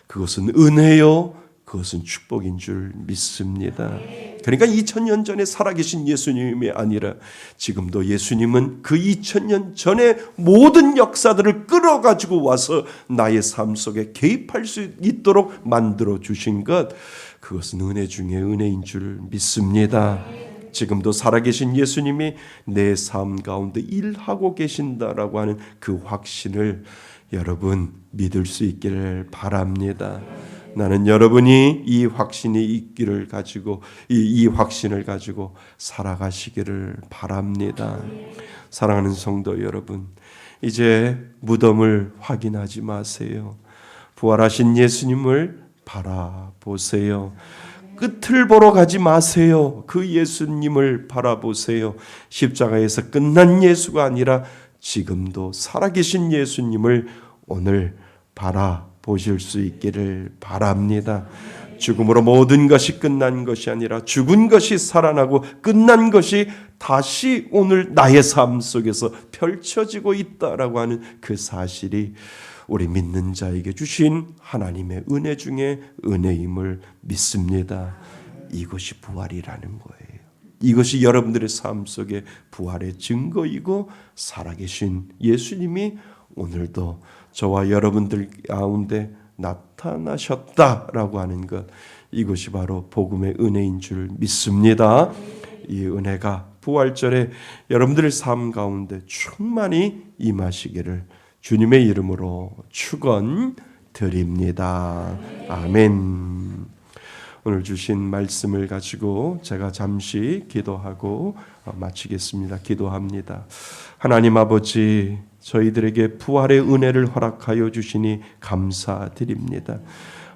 그것은 은혜요. 그것은 축복인 줄 믿습니다. 그러니까 2000년 전에 살아계신 예수님이 아니라 지금도 예수님은 그 2000년 전의 모든 역사들을 끌어가지고 와서 나의 삶 속에 개입할 수 있도록 만들어 주신 것 그것은 은혜 중에 은혜인 줄 믿습니다. 지금도 살아계신 예수님이 내 삶 가운데 일하고 계신다라고 하는 그 확신을 여러분 믿을 수 있기를 바랍니다. 나는 여러분이 이 확신이 있기를 가지고 이 확신을 가지고 살아가시기를 바랍니다. 사랑하는 성도 여러분, 이제 무덤을 확인하지 마세요. 부활하신 예수님을 바라보세요. 끝을 보러 가지 마세요. 그 예수님을 바라보세요. 십자가에서 끝난 예수가 아니라 지금도 살아계신 예수님을 오늘 바라보실 수 있기를 바랍니다. 죽음으로 모든 것이 끝난 것이 아니라 죽은 것이 살아나고 끝난 것이 다시 오늘 나의 삶 속에서 펼쳐지고 있다라고 하는 그 사실이 우리 믿는 자에게 주신 하나님의 은혜 중에 은혜임을 믿습니다. 이것이 부활이라는 거예요. 이것이 여러분들의 삶 속에 부활의 증거이고 살아계신 예수님이 오늘도 저와 여러분들 가운데 나타나셨다라고 하는 것 이것이 바로 복음의 은혜인 줄 믿습니다. 이 은혜가 부활절에 여러분들의 삶 가운데 충만히 임하시기를 주님의 이름으로 축원드립니다. 아멘. 오늘 주신 말씀을 가지고 제가 잠시 기도하고 마치겠습니다. 기도합니다. 하나님 아버지, 저희들에게 부활의 은혜를 허락하여 주시니 감사드립니다.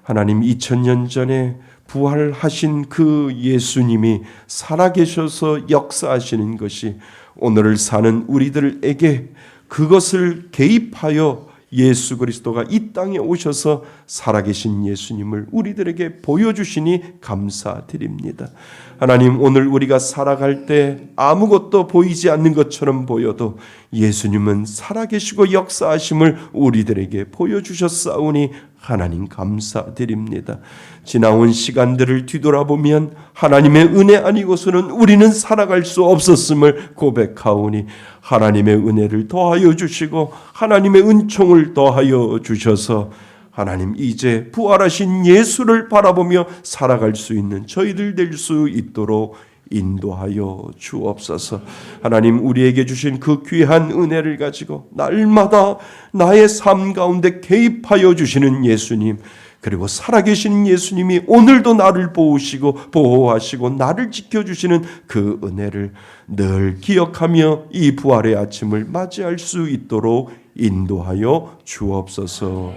하나님, 2000년 전에 부활하신 그 예수님이 살아계셔서 역사하시는 것이 오늘을 사는 우리들에게 그것을 개입하여 예수 그리스도가 이 땅에 오셔서 살아계신 예수님을 우리들에게 보여주시니 감사드립니다. 하나님, 오늘 우리가 살아갈 때 아무것도 보이지 않는 것처럼 보여도 예수님은 살아계시고 역사하심을 우리들에게 보여주셨사오니 하나님 감사드립니다. 지나온 시간들을 뒤돌아보면 하나님의 은혜 아니고서는 우리는 살아갈 수 없었음을 고백하오니 하나님의 은혜를 더하여 주시고 하나님의 은총을 더하여 주셔서 하나님, 이제 부활하신 예수를 바라보며 살아갈 수 있는 저희들 될 수 있도록 인도하여 주옵소서. 하나님, 우리에게 주신 그 귀한 은혜를 가지고 날마다 나의 삶 가운데 개입하여 주시는 예수님, 그리고 살아계신 예수님이 오늘도 나를 보호하시고 나를 지켜주시는 그 은혜를 늘 기억하며 이 부활의 아침을 맞이할 수 있도록 인도하여 주옵소서.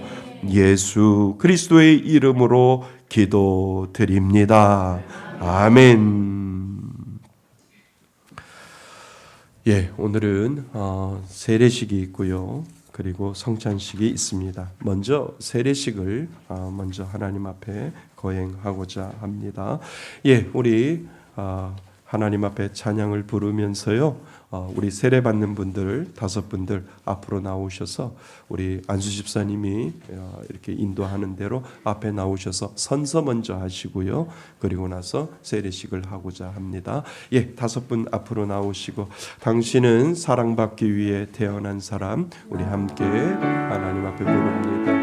예수 그리스도의 이름으로 기도드립니다. 아멘. 오늘은 세례식이 있고요. 그리고 성찬식이 있습니다. 먼저 세례식을 먼저 하나님 앞에 거행하고자 합니다. 우리 하나님 앞에 찬양을 부르면서요. 우리 세례 받는 분들 5분들 앞으로 나오셔서 우리 안수 집사님이 이렇게 인도하는 대로 앞에 나오셔서 선서 먼저 하시고요. 그리고 나서 세례식을 하고자 합니다. 5분 앞으로 나오시고, 당신은 사랑받기 위해 태어난 사람, 우리 함께 하나님 앞에 부릅니다.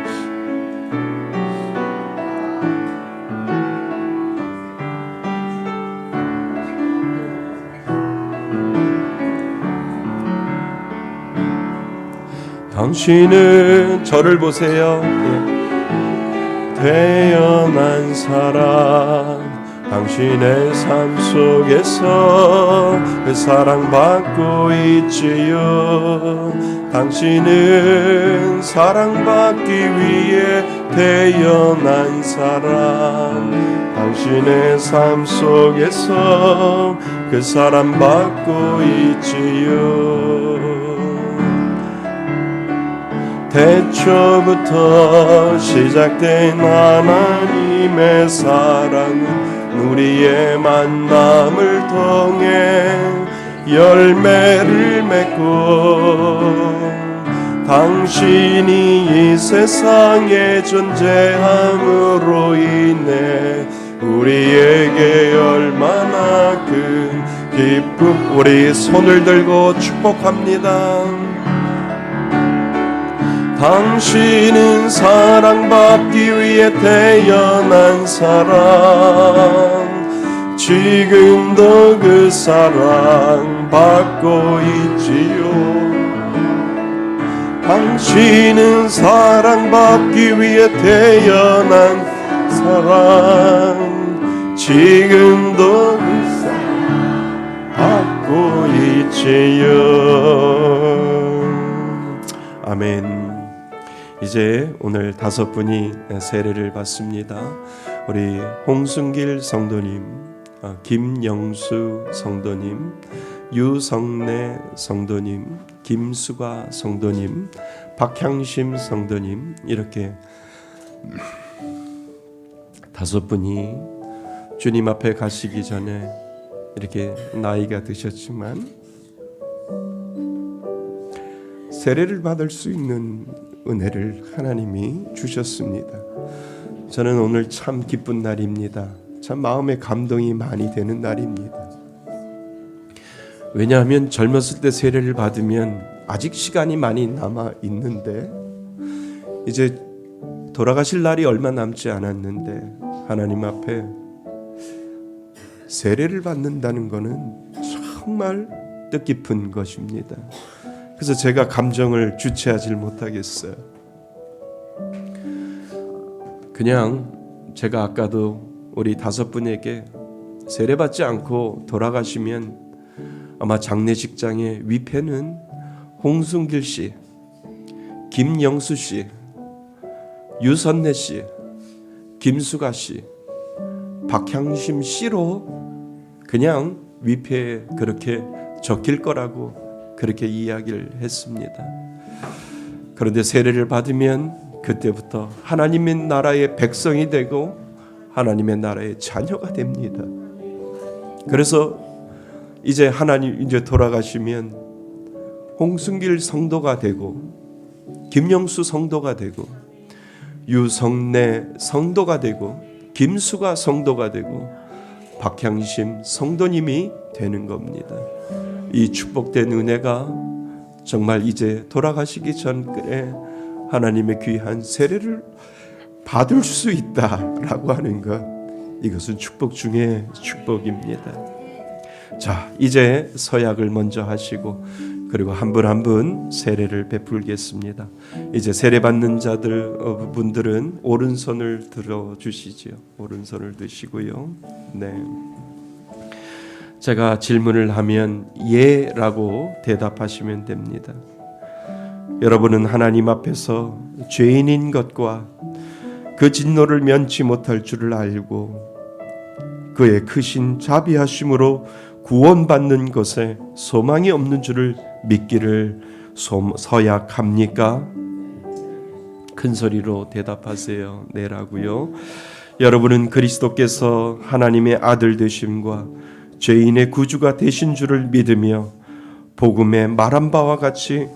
당신은 저를 보세요. 태어난 사람, 당신의 삶 속에서 사랑받고 있지요. 당신은 사랑받기 위해 태어난 사람, 당신의 삶 속에서 그 사랑받고 있지요. 태초부터 시작된 하나님의 사랑은 우리의 만남을 통해 열매를 맺고, 당신이 이 세상에 존재함으로 인해 우리에게 얼마나 큰 기쁨. 우리 손을 들고 축복합니다. 당신은 사랑받기 위해 태어난 사람, 지금도 그 사랑 받고 있지요. 당신은 사랑받기 위해 태어난 사람, 지금도 그 사랑 받고 있지요. 아멘. 이제 오늘 5분이 세례를 받습니다. 우리 홍순길 성도님, 김영수 성도님, 유성래 성도님, 김수가 성도님, 박향심 성도님, 이렇게 5분이 주님 앞에 가시기 전에 이렇게 나이가 드셨지만 세례를 받을 수 있는 은혜를 하나님이 주셨습니다. 저는 오늘 참 기쁜 날입니다. 참 마음에 감동이 많이 되는 날입니다. 왜냐하면 젊었을 때 세례를 받으면 아직 시간이 많이 남아 있는데, 이제 돌아가실 날이 얼마 남지 않았는데 하나님 앞에 세례를 받는다는 것은 정말 뜻깊은 것입니다. 그래서 제가 감정을 주체하지 못하겠어요. 그냥 제가 아까도 우리 5분에게 세례받지 않고 돌아가시면 아마 장례식장의 위패는 홍순길 씨, 김영수 씨, 유선래 씨, 김수가 씨, 박향심 씨로 그냥 위패에 그렇게 적힐 거라고 그렇게 이야기를 했습니다. 그런데 세례를 받으면 그때부터 하나님의 나라의 백성이 되고 하나님의 나라의 자녀가 됩니다. 그래서 이제 하나님 이제 돌아가시면 홍순길 성도가 되고 김영수 성도가 되고 유성래 성도가 되고 김수가 성도가 되고 박향심 성도님이 되는 겁니다. 이 축복된 은혜가 정말 이제 돌아가시기 전에 하나님의 귀한 세례를 받을 수 있다라고 하는 것, 이것은 축복 중에 축복입니다. 자, 이제 서약을 먼저 하시고 그리고 한 분 한 분 세례를 베풀겠습니다. 이제 세례 받는 자들 분들은 오른손을 들어 주시지요. 오른손을 드시고요. 네. 제가 질문을 하면 예라고 대답하시면 됩니다. 여러분은 하나님 앞에서 죄인인 것과 그 진노를 면치 못할 줄을 알고 그의 크신 자비하심으로 구원받는 것에 소망이 없는 줄을 믿기를 서약합니까? 큰 소리로 대답하세요. 네라고요. 여러분은 그리스도께서 하나님의 아들 되심과 죄인의 구주가 되신 줄을 믿으며 복음에 말한 바와 같이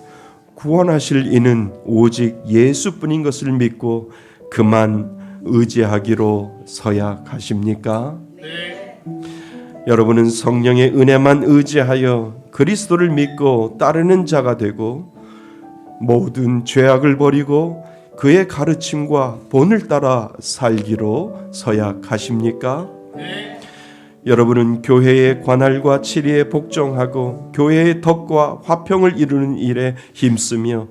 구원하실 이는 오직 예수뿐인 것을 믿고 그만 의지하기로 서약하십니까? 네. 여러분은 성령의 은혜만 의지하여 그리스도를 믿고 따르는 자가 되고 모든 죄악을 버리고 그의 가르침과 본을 따라 살기로 서약하십니까? 네. 여러분은 교회의 관할과 치리에 복종하고 교회의 덕과 화평을 이루는 일에 힘쓰며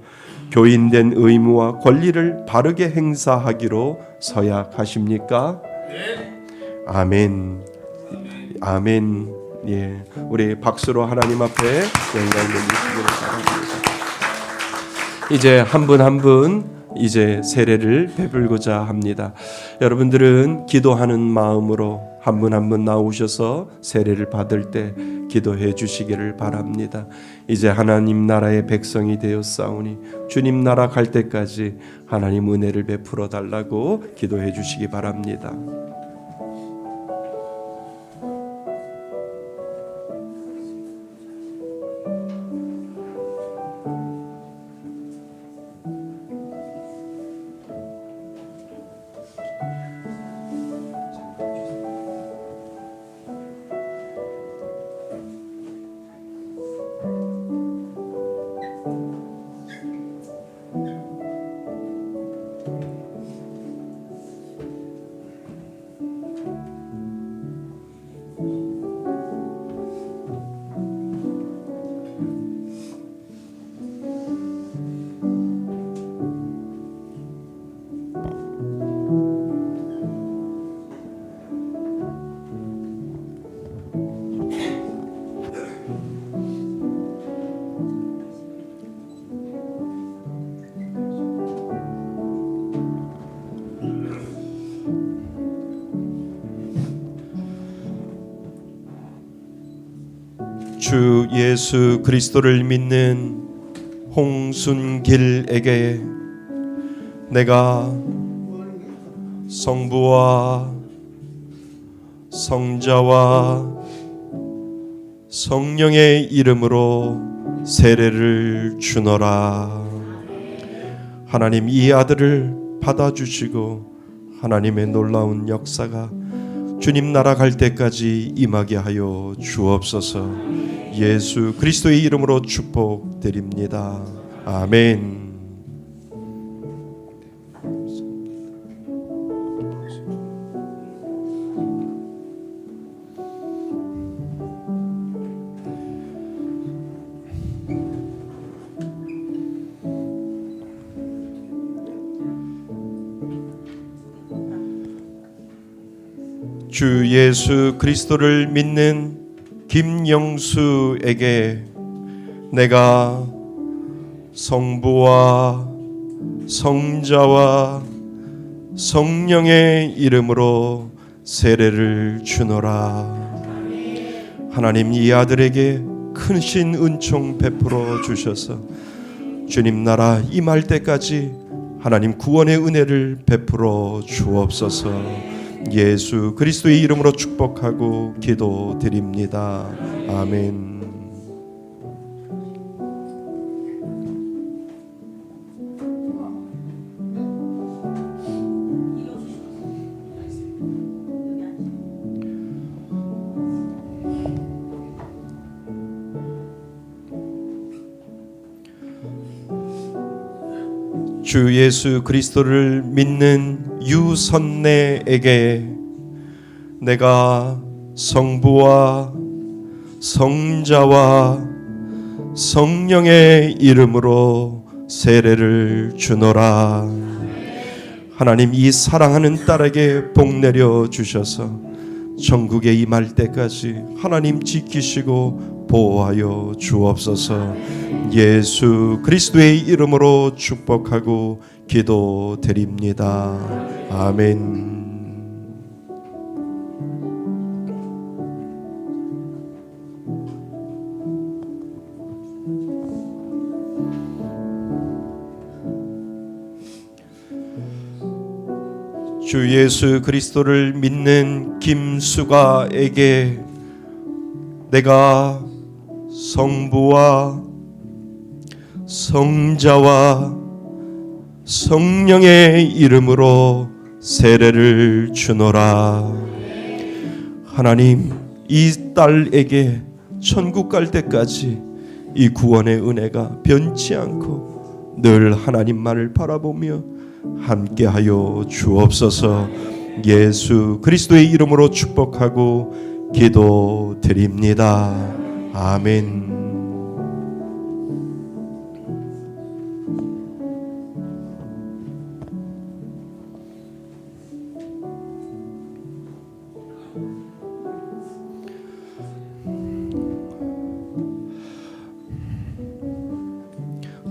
교인된 의무와 권리를 바르게 행사하기로 서약하십니까? 네. 아멘. 아멘. 예, 우리 박수로 하나님 앞에 영광 돌리시기를 바랍니다. 이제 한 분 한 분 이제 세례를 베풀고자 합니다. 여러분들은 기도하는 마음으로 한 분 한 분 나오셔서 세례를 받을 때 기도해 주시기를 바랍니다. 이제 하나님 나라의 백성이 되었사오니 주님 나라 갈 때까지 하나님 은혜를 베풀어 달라고 기도해 주시기 바랍니다. 주 예수 그리스도를 믿는 홍순길에게 내가 성부와 성자와 성령의 이름으로 세례를 주노라. 하나님 이 아들을 받아주시고 하나님의 놀라운 역사가 주님 나라 갈 때까지 임하게 하여 주옵소서. 예수 그리스도의 이름으로 축복드립니다. 아멘. 주 예수 그리스도를 믿는 김영수에게 내가 성부와 성자와 성령의 이름으로 세례를 주노라. 하나님 이 아들에게 크신 은총 베풀어 주셔서 주님 나라 임할 때까지 하나님 구원의 은혜를 베풀어 주옵소서. 예수 그리스도의 이름으로 축복하고 기도드립니다. 아멘. 주 예수 그리스도를 믿는 유선내에게 내가 성부와 성자와 성령의 이름으로 세례를 주노라. 하나님 이 사랑하는 딸에게 복 내려 주셔서 천국에 임할 때까지 하나님 지키시고 보호하여 주옵소서. 예수 그리스도의 이름으로 축복하고 기도드립니다. 아멘. 주 예수 그리스도를 믿는 김수가에게 내가 성부와 성자와 성령의 이름으로 세례를 주노라. 하나님 이 딸에게 천국 갈 때까지 이 구원의 은혜가 변치 않고 늘 하나님만을 바라보며 함께하여 주옵소서. 예수 그리스도의 이름으로 축복하고 기도드립니다. 아멘.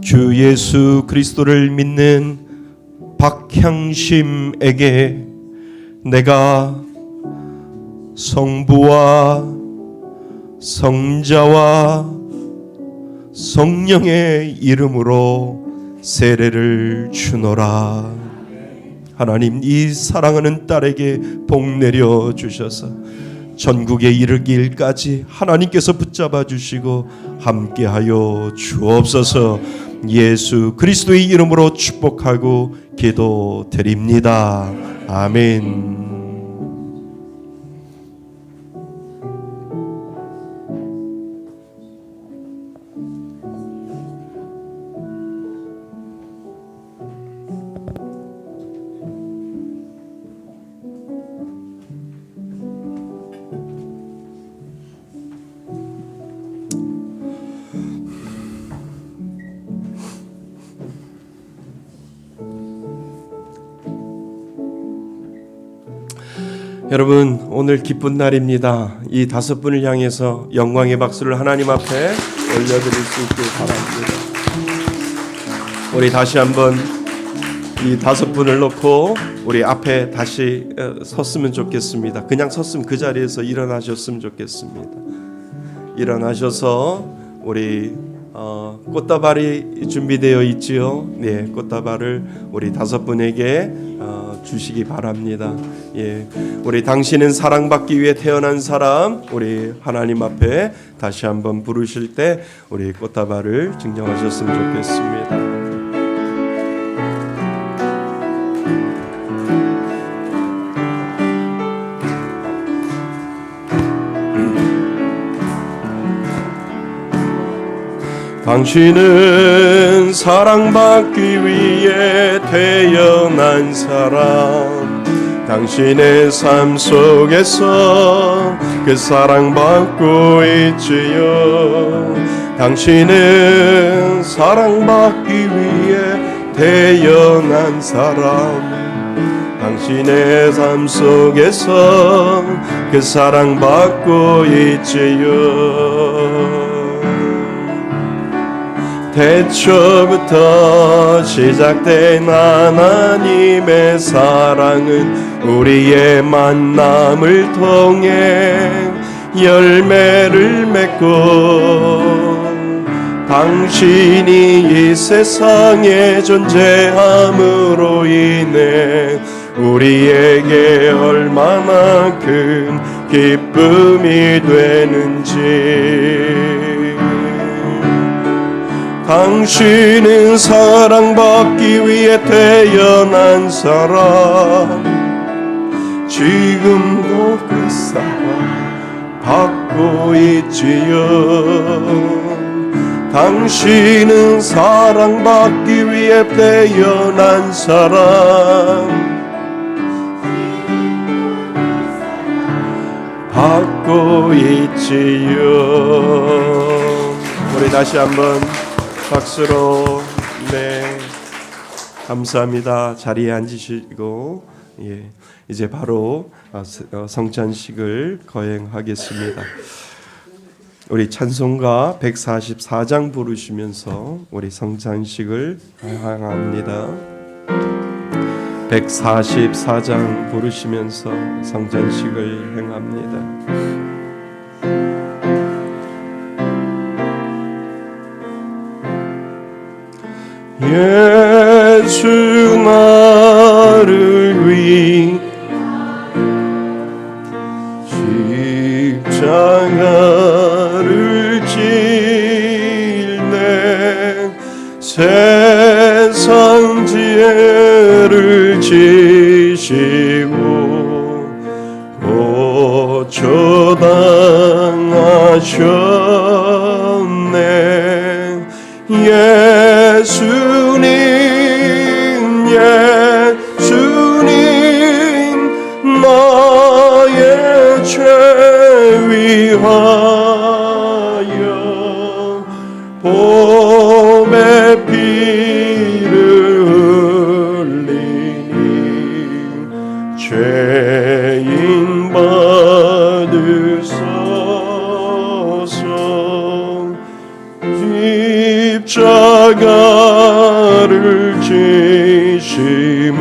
주 예수 그리스도를 믿는 박향심에게 내가 성부와 성자와 성령의 이름으로 세례를 주노라. 하나님 이 사랑하는 딸에게 복 내려 주셔서 전국에 이르기까지 하나님께서 붙잡아 주시고 함께하여 주옵소서. 예수 그리스도의 이름으로 축복하고 기도드립니다. 아멘. 여러분 오늘 기쁜 날입니다. 이 5분을 향해서 영광의 박수를 하나님 앞에 올려드릴 수 있길 바랍니다. 우리 다시 한번 이 5분을 놓고 우리 앞에 다시 섰으면 좋겠습니다. 그냥 섰으면 그 자리에서 일어나셨으면 좋겠습니다. 일어나셔서 우리 꽃다발이 준비되어 있지요. 네, 꽃다발을 우리 5분에게 주시기 바랍니다. 예, 우리 당신은 사랑받기 위해 태어난 사람, 우리 하나님 앞에 다시 한번 부르실 때 우리 꽃다발을 증정하셨으면 좋겠습니다. 당신은 사랑받기 위해 태어난 사람, 당신의 삶 속에서 그 사랑받고 있지요. 당신은 사랑받기 위해 태어난 사람, 당신의 삶 속에서 그 사랑받고 있지요. 태초부터 시작된 하나님의 사랑은 우리의 만남을 통해 열매를 맺고 당신이 이 세상에 존재함으로 인해 우리에게 얼마나 큰 기쁨이 되는지. 당신은 사랑받기 위해 태어난 사람, 지금도 그 사랑 받고 있지요. 당신은 사랑받기 위해 태어난 사람, 받고 있지요. 우리 다시 한번 박수로 감사합니다. 자리에 앉으시고 이제 바로 성찬식을 거행하겠습니다. 우리 찬송가 144장 부르시면서 우리 성찬식을 향합니다. 144장 부르시면서 성찬식을 행합니다. 예수 나를 위해 십자가를 질네 세상 지혜를 지시고 고초당하셨네. 예수님 나의 죄 위하여 봄의 피를 흘리니 죄인 받으소서. 십자가를 지심은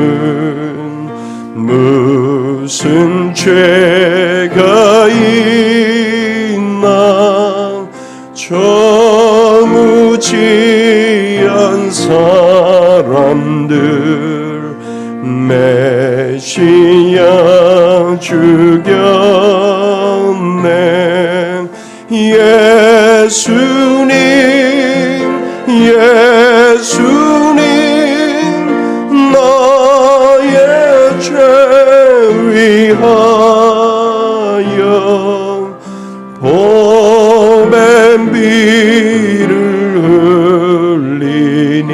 무슨 죄가 있나. 저 무지한 사람들 메시아 죽였네. 예수님 나의 죄 위하여 봄의 비를 흘리니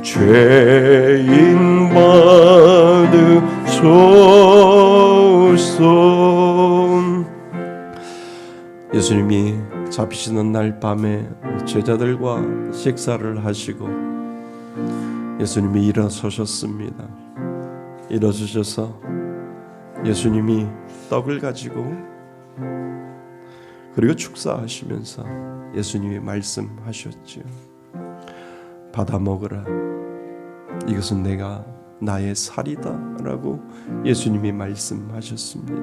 죄인 받으소서. 예수님이 잡히시는 날 밤에 제자들과 식사를 하시고 예수님이 일어서셨습니다. 일어서셔서 예수님이 떡을 가지고 그리고 축사하시면서 예수님이 말씀하셨지요. 받아 먹으라. 이것은 내가 나의 살이다 라고 예수님이 말씀하셨습니다.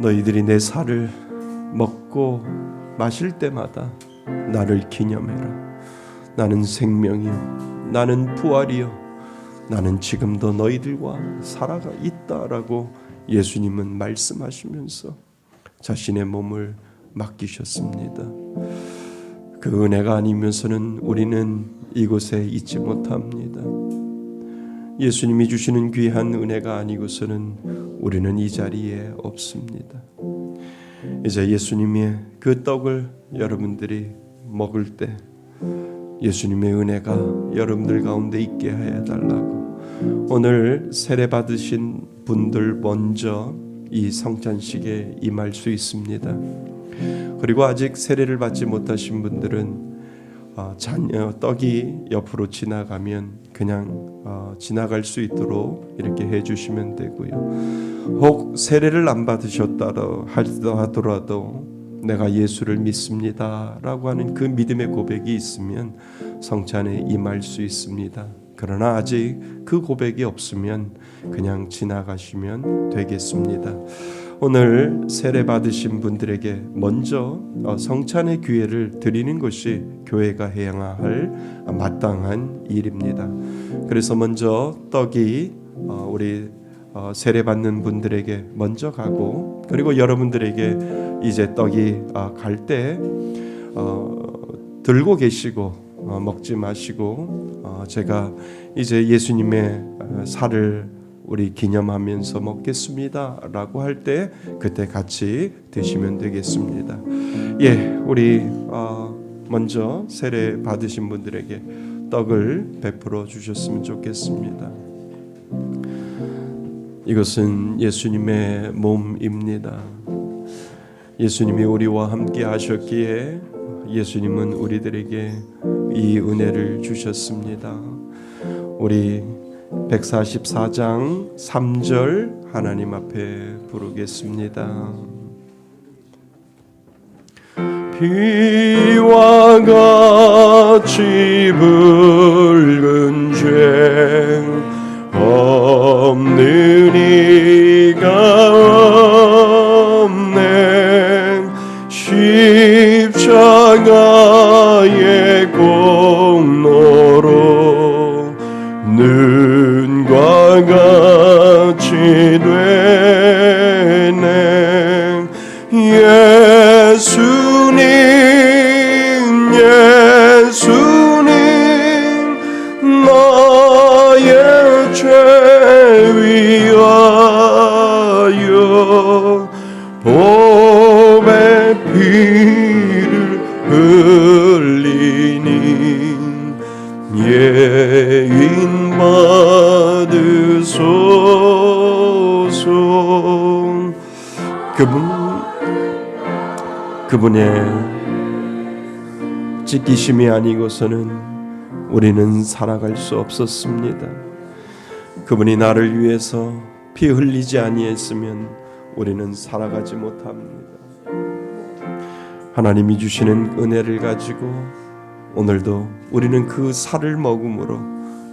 너희들이 내 살을 먹고 마실 때마다 나를 기념해라. 나는 생명이요 나는 부활이요 나는 지금도 너희들과 살아가 있다라고 예수님은 말씀하시면서 자신의 몸을 맡기셨습니다. 그 은혜가 아니면서는 우리는 이곳에 있지 못합니다. 예수님이 주시는 귀한 은혜가 아니고서는 우리는 이 자리에 없습니다. 이제 예수님의 그 떡을 여러분들이 먹을 때 예수님의 은혜가 여러분들 가운데 있게 해달라고 오늘 세례 받으신 분들 먼저 이 성찬식에 임할 수 있습니다. 그리고 아직 세례를 받지 못하신 분들은 떡이 옆으로 지나가면 그냥 지나갈 수 있도록 이렇게 해주시면 되고요. 혹 세례를 안 받으셨다 하더라도 내가 예수를 믿습니다라고 하는 그 믿음의 고백이 있으면 성찬에 임할 수 있습니다. 그러나 아직 그 고백이 없으면 그냥 지나가시면 되겠습니다. 오늘 세례 받으신 분들에게 먼저 성찬의 기회를 드리는 것이 교회가 해야 할 마땅한 일입니다. 그래서 먼저 떡이 우리 세례 받는 분들에게 먼저 가고, 그리고 여러분들에게 이제 떡이 갈 때 들고 계시고 먹지 마시고 제가 이제 예수님의 살을 우리 기념하면서 먹겠습니다라고 할 때 그때 같이 드시면 되겠습니다. 예, 우리 먼저 세례 받으신 분들에게 떡을 베풀어 주셨으면 좋겠습니다. 이것은 예수님의 몸입니다. 예수님이 우리와 함께 하셨기에 예수님은 우리들에게 이 은혜를 주셨습니다. 우리 144장 3절 하나님 앞에 부르겠습니다. 비와 같이 붉은 죄 없는 이가 없네. 십자가의 공로로 눈과 같이 되네. 예수님 나의 죄 위하여 보배 피를 흘리니 예인 받으소서. 그분의 찢기심이 아니고서는 우리는 살아갈 수 없었습니다. 그분이 나를 위해서 피 흘리지 아니했으면 우리는 살아가지 못합니다. 하나님이 주시는 은혜를 가지고 오늘도 우리는 그 살을 먹음으로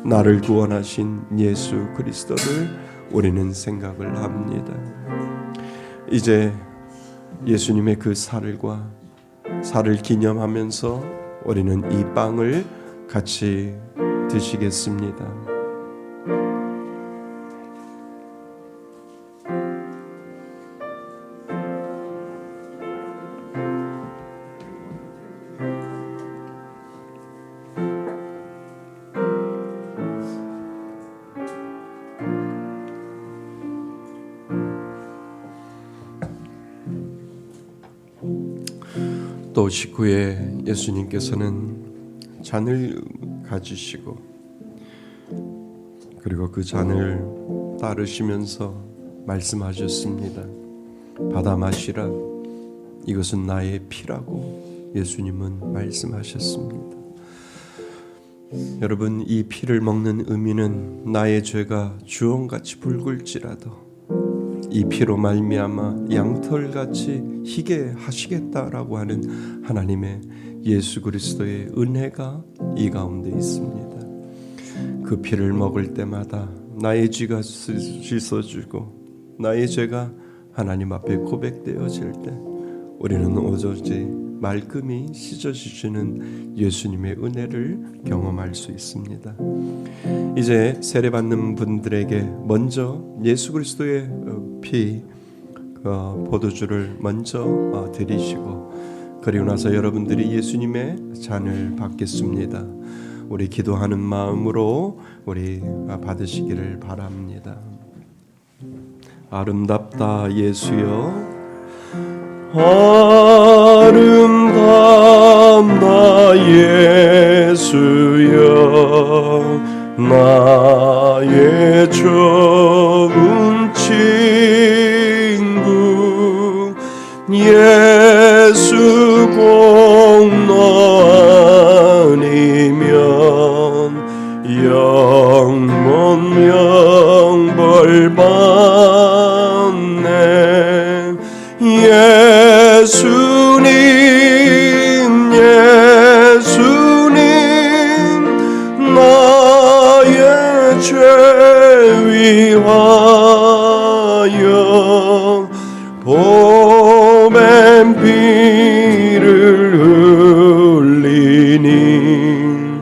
나를 구원하신 예수 그리스도를 우리는 생각을 합니다. 이제 예수님의 그 살을 기념하면서 우리는 이 빵을 같이 드시겠습니다. 또 식후에 예수님께서는 잔을 가지시고 그리고 그 잔을 따르시면서 말씀하셨습니다. 받아 마시라. 이것은 나의 피라고 예수님은 말씀하셨습니다. 여러분, 이 피를 먹는 의미는 나의 죄가 주홍같이 붉을지라도 이 피로 말미암아 양털같이 희게 하시겠다라고 하는 하나님의 예수 그리스도의 은혜가 이 가운데 있습니다. 그 피를 먹을 때마다 나의 죄가 씻어지고 나의 죄가 하나님 앞에 고백되어질 때 우리는 오로지 말끔히 씻어주시는 예수님의 은혜를 경험할 수 있습니다. 이제 세례받는 분들에게 먼저 예수 그리스도의 피 포도주를 먼저 드리시고 그리고 나서 여러분들이 예수님의 잔을 받겠습니다. 우리 기도하는 마음으로 우리 받으시기를 바랍니다. 아름답다 예수여, 아름답다 예수여, 나의 좋은 친구 예수 공로 아니면 영문명 벌받네. 예수님 예수님 나의 죄 위하여 보배는 피를 흘리니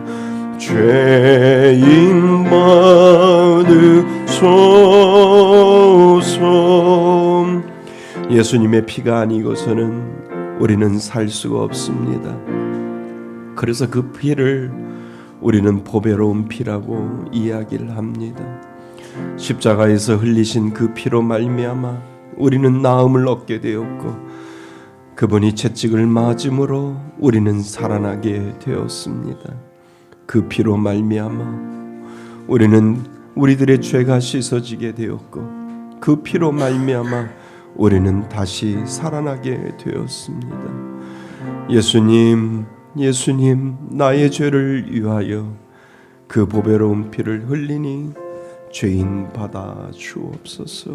죄인 받으소서. 예수님의 피가 아니고서는 우리는 살 수가 없습니다. 그래서 그 피를 우리는 보배로운 피라고 이야기를 합니다. 십자가에서 흘리신 그 피로 말미암아 우리는 나음을 얻게 되었고, 그분이 채찍을 맞음으로 우리는 살아나게 되었습니다. 그 피로 말미암아 우리는 우리들의 죄가 씻어지게 되었고, 그 피로 말미암아 우리는 다시 살아나게 되었습니다. 예수님, 예수님, 나의 죄를 위하여 그 보배로운 피를 흘리니 죄인 받아 주옵소서.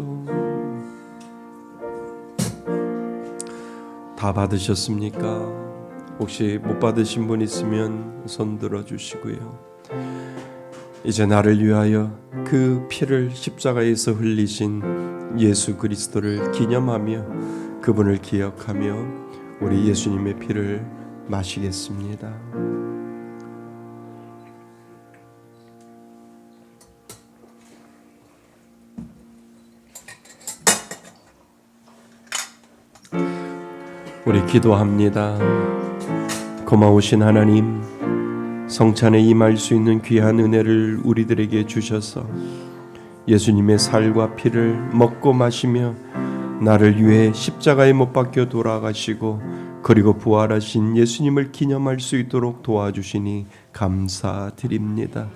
다 받으셨습니까? 혹시 못 받으신 분 있으면 손 들어 주시고요. 이제 나를 위하여 그 피를 십자가에서 흘리신 예수 그리스도를 기념하며 그분을 기억하며 우리 예수님의 피를 마시겠습니다. 우리 기도합니다. 고마우신 하나님, 성찬에 임할 수 있는 귀한 은혜를 우리들에게 주셔서 예수님의 살과 피를 먹고 마시며 나를 위해 십자가에 못 박혀 돌아가시고 그리고 부활하신 예수님을 기념할 수 있도록 도와주시니 감사드립니다.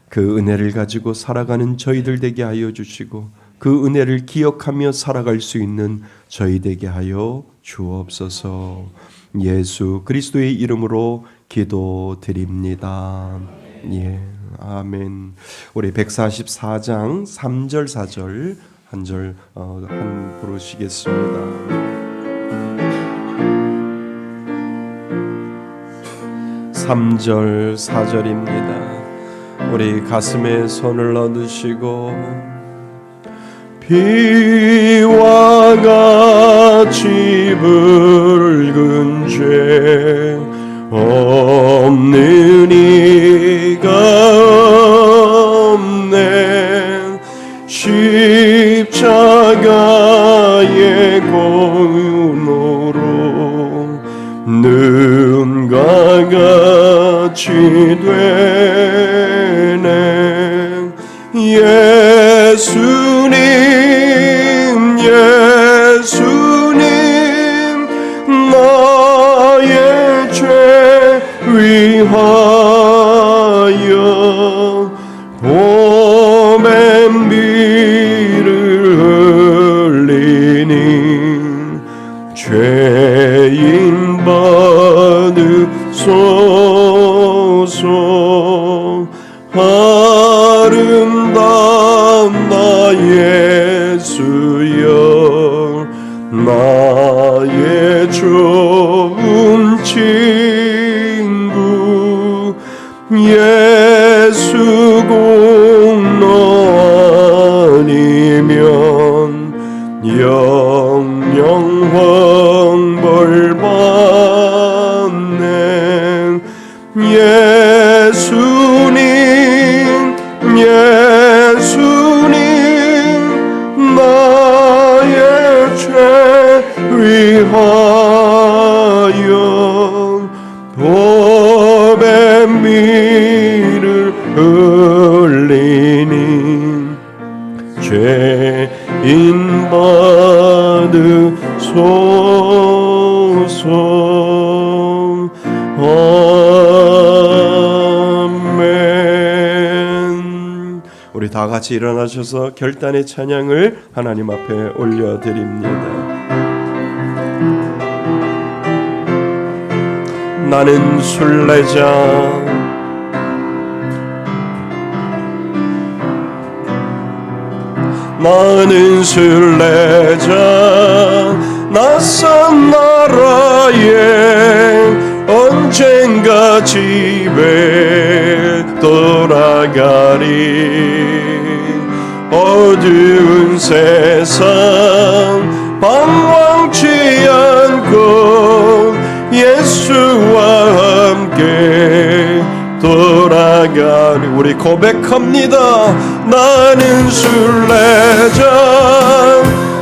그 은혜를 가지고 살아가는 저희들 되게 하여 주시고, 그 은혜를 기억하며 살아갈 수 있는 저희 되게 하여 주옵소서. 예수 그리스도의 이름으로 기도드립니다. 예, 아멘. 우리 144장 3절 4절 한 절 부르시겠습니다. 3절 4절입니다. 우리 가슴에 손을 넣으시고, 비와 같이 붉은 죄 없는 이가 없네. 십자가의 공로로 눈과 같이 되네. 예수님 예수님 나의 죄 위하여 보배는 피를 흘리니 죄인 받으소서. 아름다운 나 예수여, 나의 좋은 친구, 예수 공로 아니면 영영 황벌 받네. 예수님 예수님 나의 죄 위하여 보배는 피를 흘리니 죄인 받으소서. 아멘. 우리 다 같이 일어나셔서 결단의 찬양을 하나님 앞에 올려드립니다. 나는 순례자 나는 순례자 낯선 나라에 언젠가 집에 돌아가리. 어두운 세상 방황치 않고 예수와 함께 돌아가리. 우리 고백합니다. 나는 순례자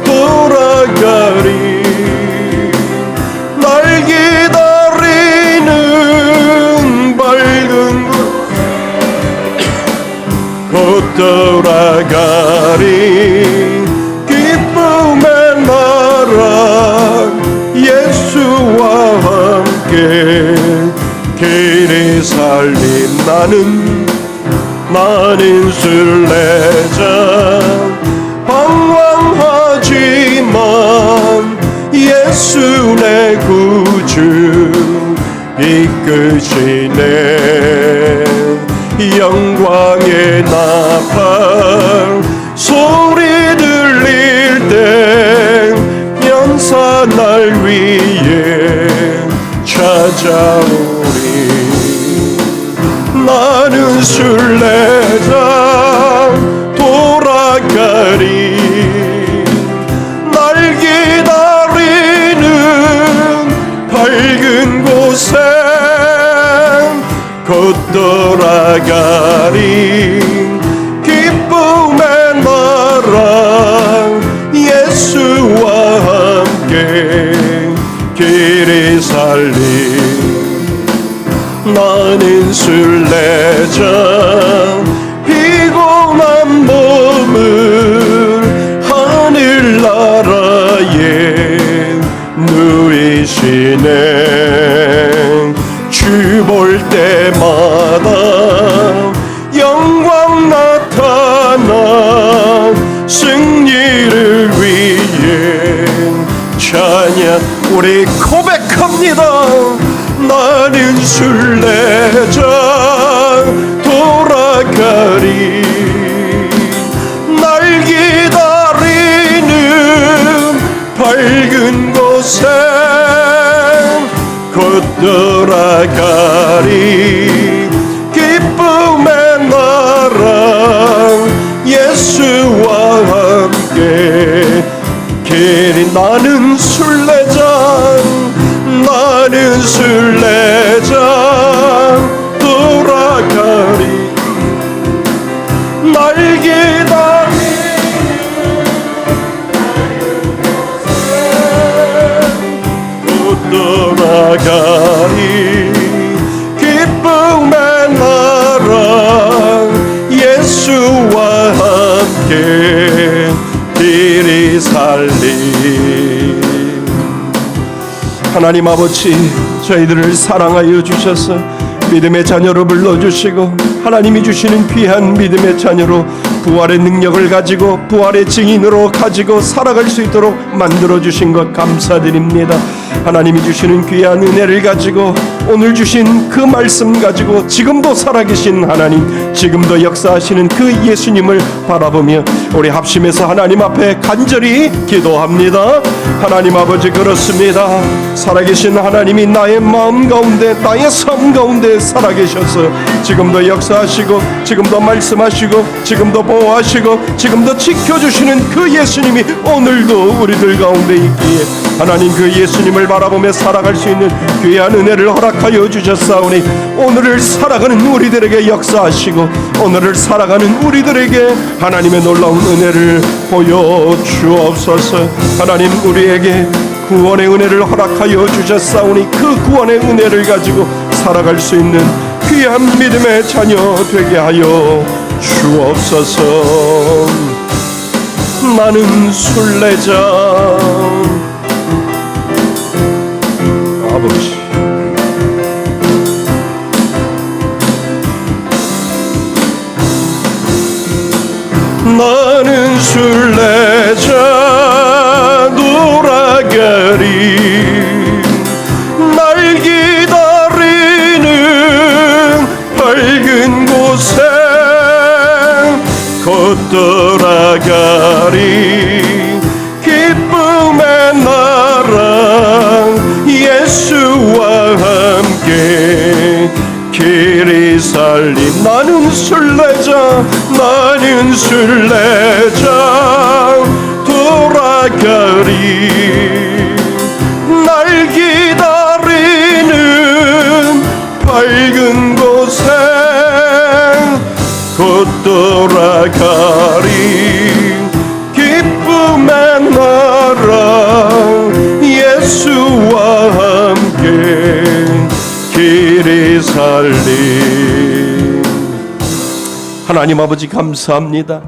돌아가리. 날 기다리는 밝은 곧 돌아가리. 기쁨의 나라 예수와 함께 길이 살린 나는 순례자 방황하지만 예수 내 구주 이끄시네. 영광의 나팔 소리 들릴 때 연사 날 위에 찾아오리. 나는 순례자 돌아가리. 날 기다리는 밝은 곳에 곧 돌아가리. 기쁨의 나라 예수와 함께 길이 살리. 나는 순례자 피곤한 몸을 하늘나라에 누리시네. 주 볼 때마다 영광 나타나 승리를 위해 찬양. 우리 고백합니다. 나는 순례자 돌아가리. 날 기다리는 밝은 곳에 곧 돌아가리. 기쁨의 나라 예수와 함께 길이. 나는 순례자 돌아가리. 날 기다리는 곧 돌아가리. 기쁨의 나라 예수와 함께 길이 살리. 하나님 아버지, 저희들을 사랑하여 주셔서 믿음의 자녀로 불러주시고 하나님이 주시는 귀한 믿음의 자녀로 부활의 능력을 가지고 부활의 증인으로 가지고 살아갈 수 있도록 만들어주신 것 감사드립니다. 하나님이 주시는 귀한 은혜를 가지고 오늘 주신 그 말씀 가지고 지금도 살아계신 하나님, 지금도 역사하시는 그 예수님을 바라보며 우리 합심해서 하나님 앞에 간절히 기도합니다. 하나님 아버지, 그렇습니다. 살아계신 하나님이 나의 마음 가운데, 나의 삶 가운데 살아계셔서 지금도 역사하시고 지금도 말씀하시고 지금도 보호하시고 지금도 지켜주시는 그 예수님이 오늘도 우리들 가운데 있기에 하나님, 그 예수님을 바라보며 살아갈 수 있는 귀한 은혜를 허락하여 주셨사오니 오늘을 살아가는 우리들에게 역사하시고 오늘을 살아가는 우리들에게 하나님의 놀라운 은혜를 보여주옵소서. 하나님, 우리에게 구원의 은혜를 허락하여 주셨사오니 그 구원의 은혜를 가지고 살아갈 수 있는 귀한 믿음의 자녀 되게 하여 주옵소서. 나는 순례자 아버지, 나는 순례자 돌아가리. 날 기다리는 밝은 곳에 곧 돌아가리. 순례자 돌아가리. 날 기다리는 밝은 곳에 곧 돌아가리. 기쁨의 나라 예수와 함께 길이 살리. 하나님 아버지 감사합니다.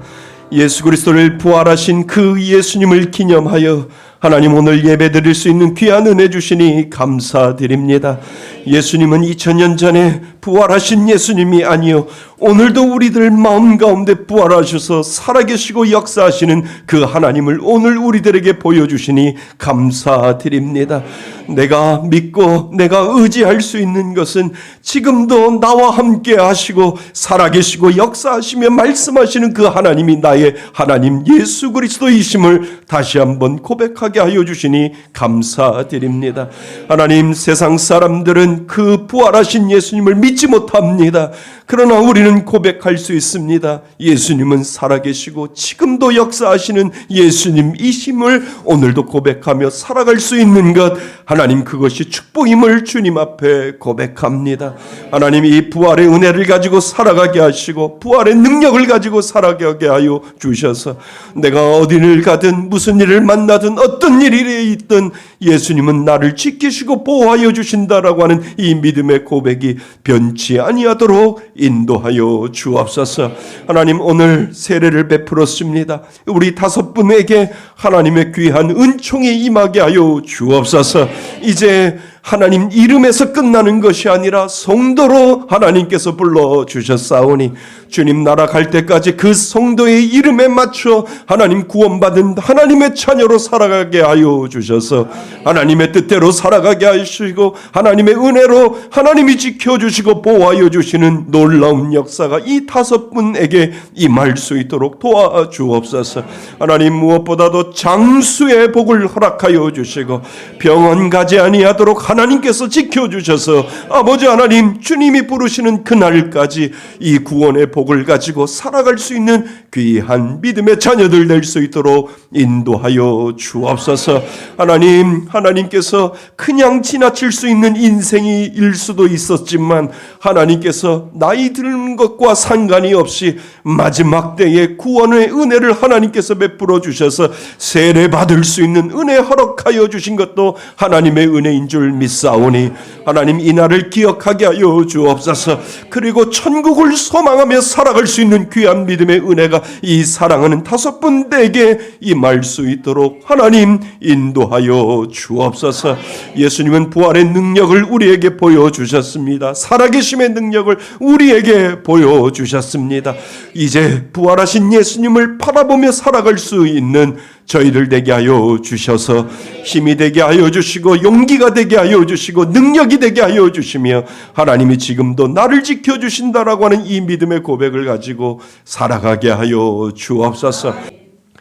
예수 그리스도를 부활하신 그 예수님을 기념하여 하나님 오늘 예배드릴 수 있는 귀한 은혜 주시니 감사드립니다. 예수님은 2000년 전에 부활하신 예수님이 아니요 오늘도 우리들 마음 가운데 부활하셔서 살아계시고 역사하시는 그 하나님을 오늘 우리들에게 보여주시니 감사드립니다. 내가 믿고 내가 의지할 수 있는 것은 지금도 나와 함께 하시고 살아계시고 역사하시며 말씀하시는 그 하나님이 나의 하나님 예수 그리스도이심을 다시 한번 고백하게 하여 주시니 감사드립니다. 하나님, 세상 사람들은 그 부활하신 예수님을 믿지 못합니다. 그러나 우리는 고백할 수 있습니다. 예수님은 살아계시고 지금도 역사하시는 예수님이심을 오늘도 고백하며 살아갈 수 있는 것, 하나님 그것이 축복임을 주님 앞에 고백합니다. 하나님, 이 부활의 은혜를 가지고 살아가게 하시고 부활의 능력을 가지고 살아가게 하여 주셔서 내가 어디를 가든 무슨 일을 만나든 어떤 일이 있든 예수님은 나를 지키시고 보호하여 주신다라고 하는 이 믿음의 고백이 변치 아니하도록 인도하여 주옵소서. 하나님, 오늘 세례를 베풀었습니다. 우리 5분에게 하나님의 귀한 은총이 임하게 하여 주옵소서. 이제 하나님 이름에서 끝나는 것이 아니라 성도로 하나님께서 불러주셨사오니 주님 나라 갈 때까지 그 성도의 이름에 맞춰 하나님 구원받은 하나님의 자녀로 살아가게 하여 주셔서 하나님의 뜻대로 살아가게 하시고 하나님의 은혜로 하나님이 지켜주시고 보호하여 주시는 놀라운 역사가 이 5분에게 임할 수 있도록 도와주옵소서. 하나님, 무엇보다도 장수의 복을 허락하여 주시고 병원 가지 아니하도록 하나님께서 지켜주셔서 아버지 하나님, 주님이 부르시는 그날까지 이 구원의 복을 가지고 살아갈 수 있는 귀한 믿음의 자녀들 될 수 있도록 인도하여 주옵소서. 하나님, 하나님께서 그냥 지나칠 수 있는 인생일 수도 있었지만 하나님께서 나이 드는 것과 상관이 없이 마지막 때에 구원의 은혜를 하나님께서 베풀어 주셔서 세례 받을 수 있는 은혜 허락하여 주신 것도 하나님의 은혜인 줄 믿사오니 하나님, 이날을 기억하게 하여 주옵소서. 그리고 천국을 소망하며 살아갈 수 있는 귀한 믿음의 은혜가 이 사랑하는 5분에게 임할 수 있도록 하나님 인도하여 주옵소서. 예수님은 부활의 능력을 우리에게 보여주셨습니다. 살아계심의 능력을 우리에게 보여주셨습니다. 이제 부활하신 예수님을 바라보며 살아갈 수 있는 저희들 되게 하여 주셔서 힘이 되게 하여 주시고 용기가 되게 하여 주시고 능력이 되게 하여 주시며 하나님이 지금도 나를 지켜주신다라고 하는 이 믿음의 고백을 가지고 살아가게 하여 주옵소서.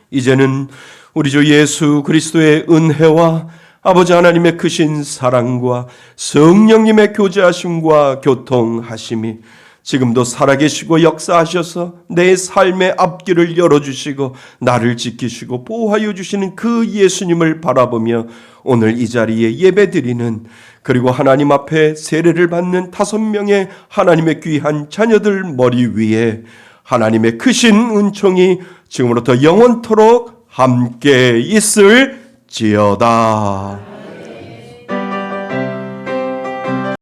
이제는 우리 주 예수 그리스도의 은혜와 아버지 하나님의 크신 사랑과 성령님의 교제하심과 교통하심이 지금도 살아계시고 역사하셔서 내 삶의 앞길을 열어주시고 나를 지키시고 보호하여 주시는 그 예수님을 바라보며 오늘 이 자리에 예배드리는, 그리고 하나님 앞에 세례를 받는 5명의 하나님의 귀한 자녀들 머리 위에 하나님의 크신 은총이 지금부터 영원토록 함께 있을지어다.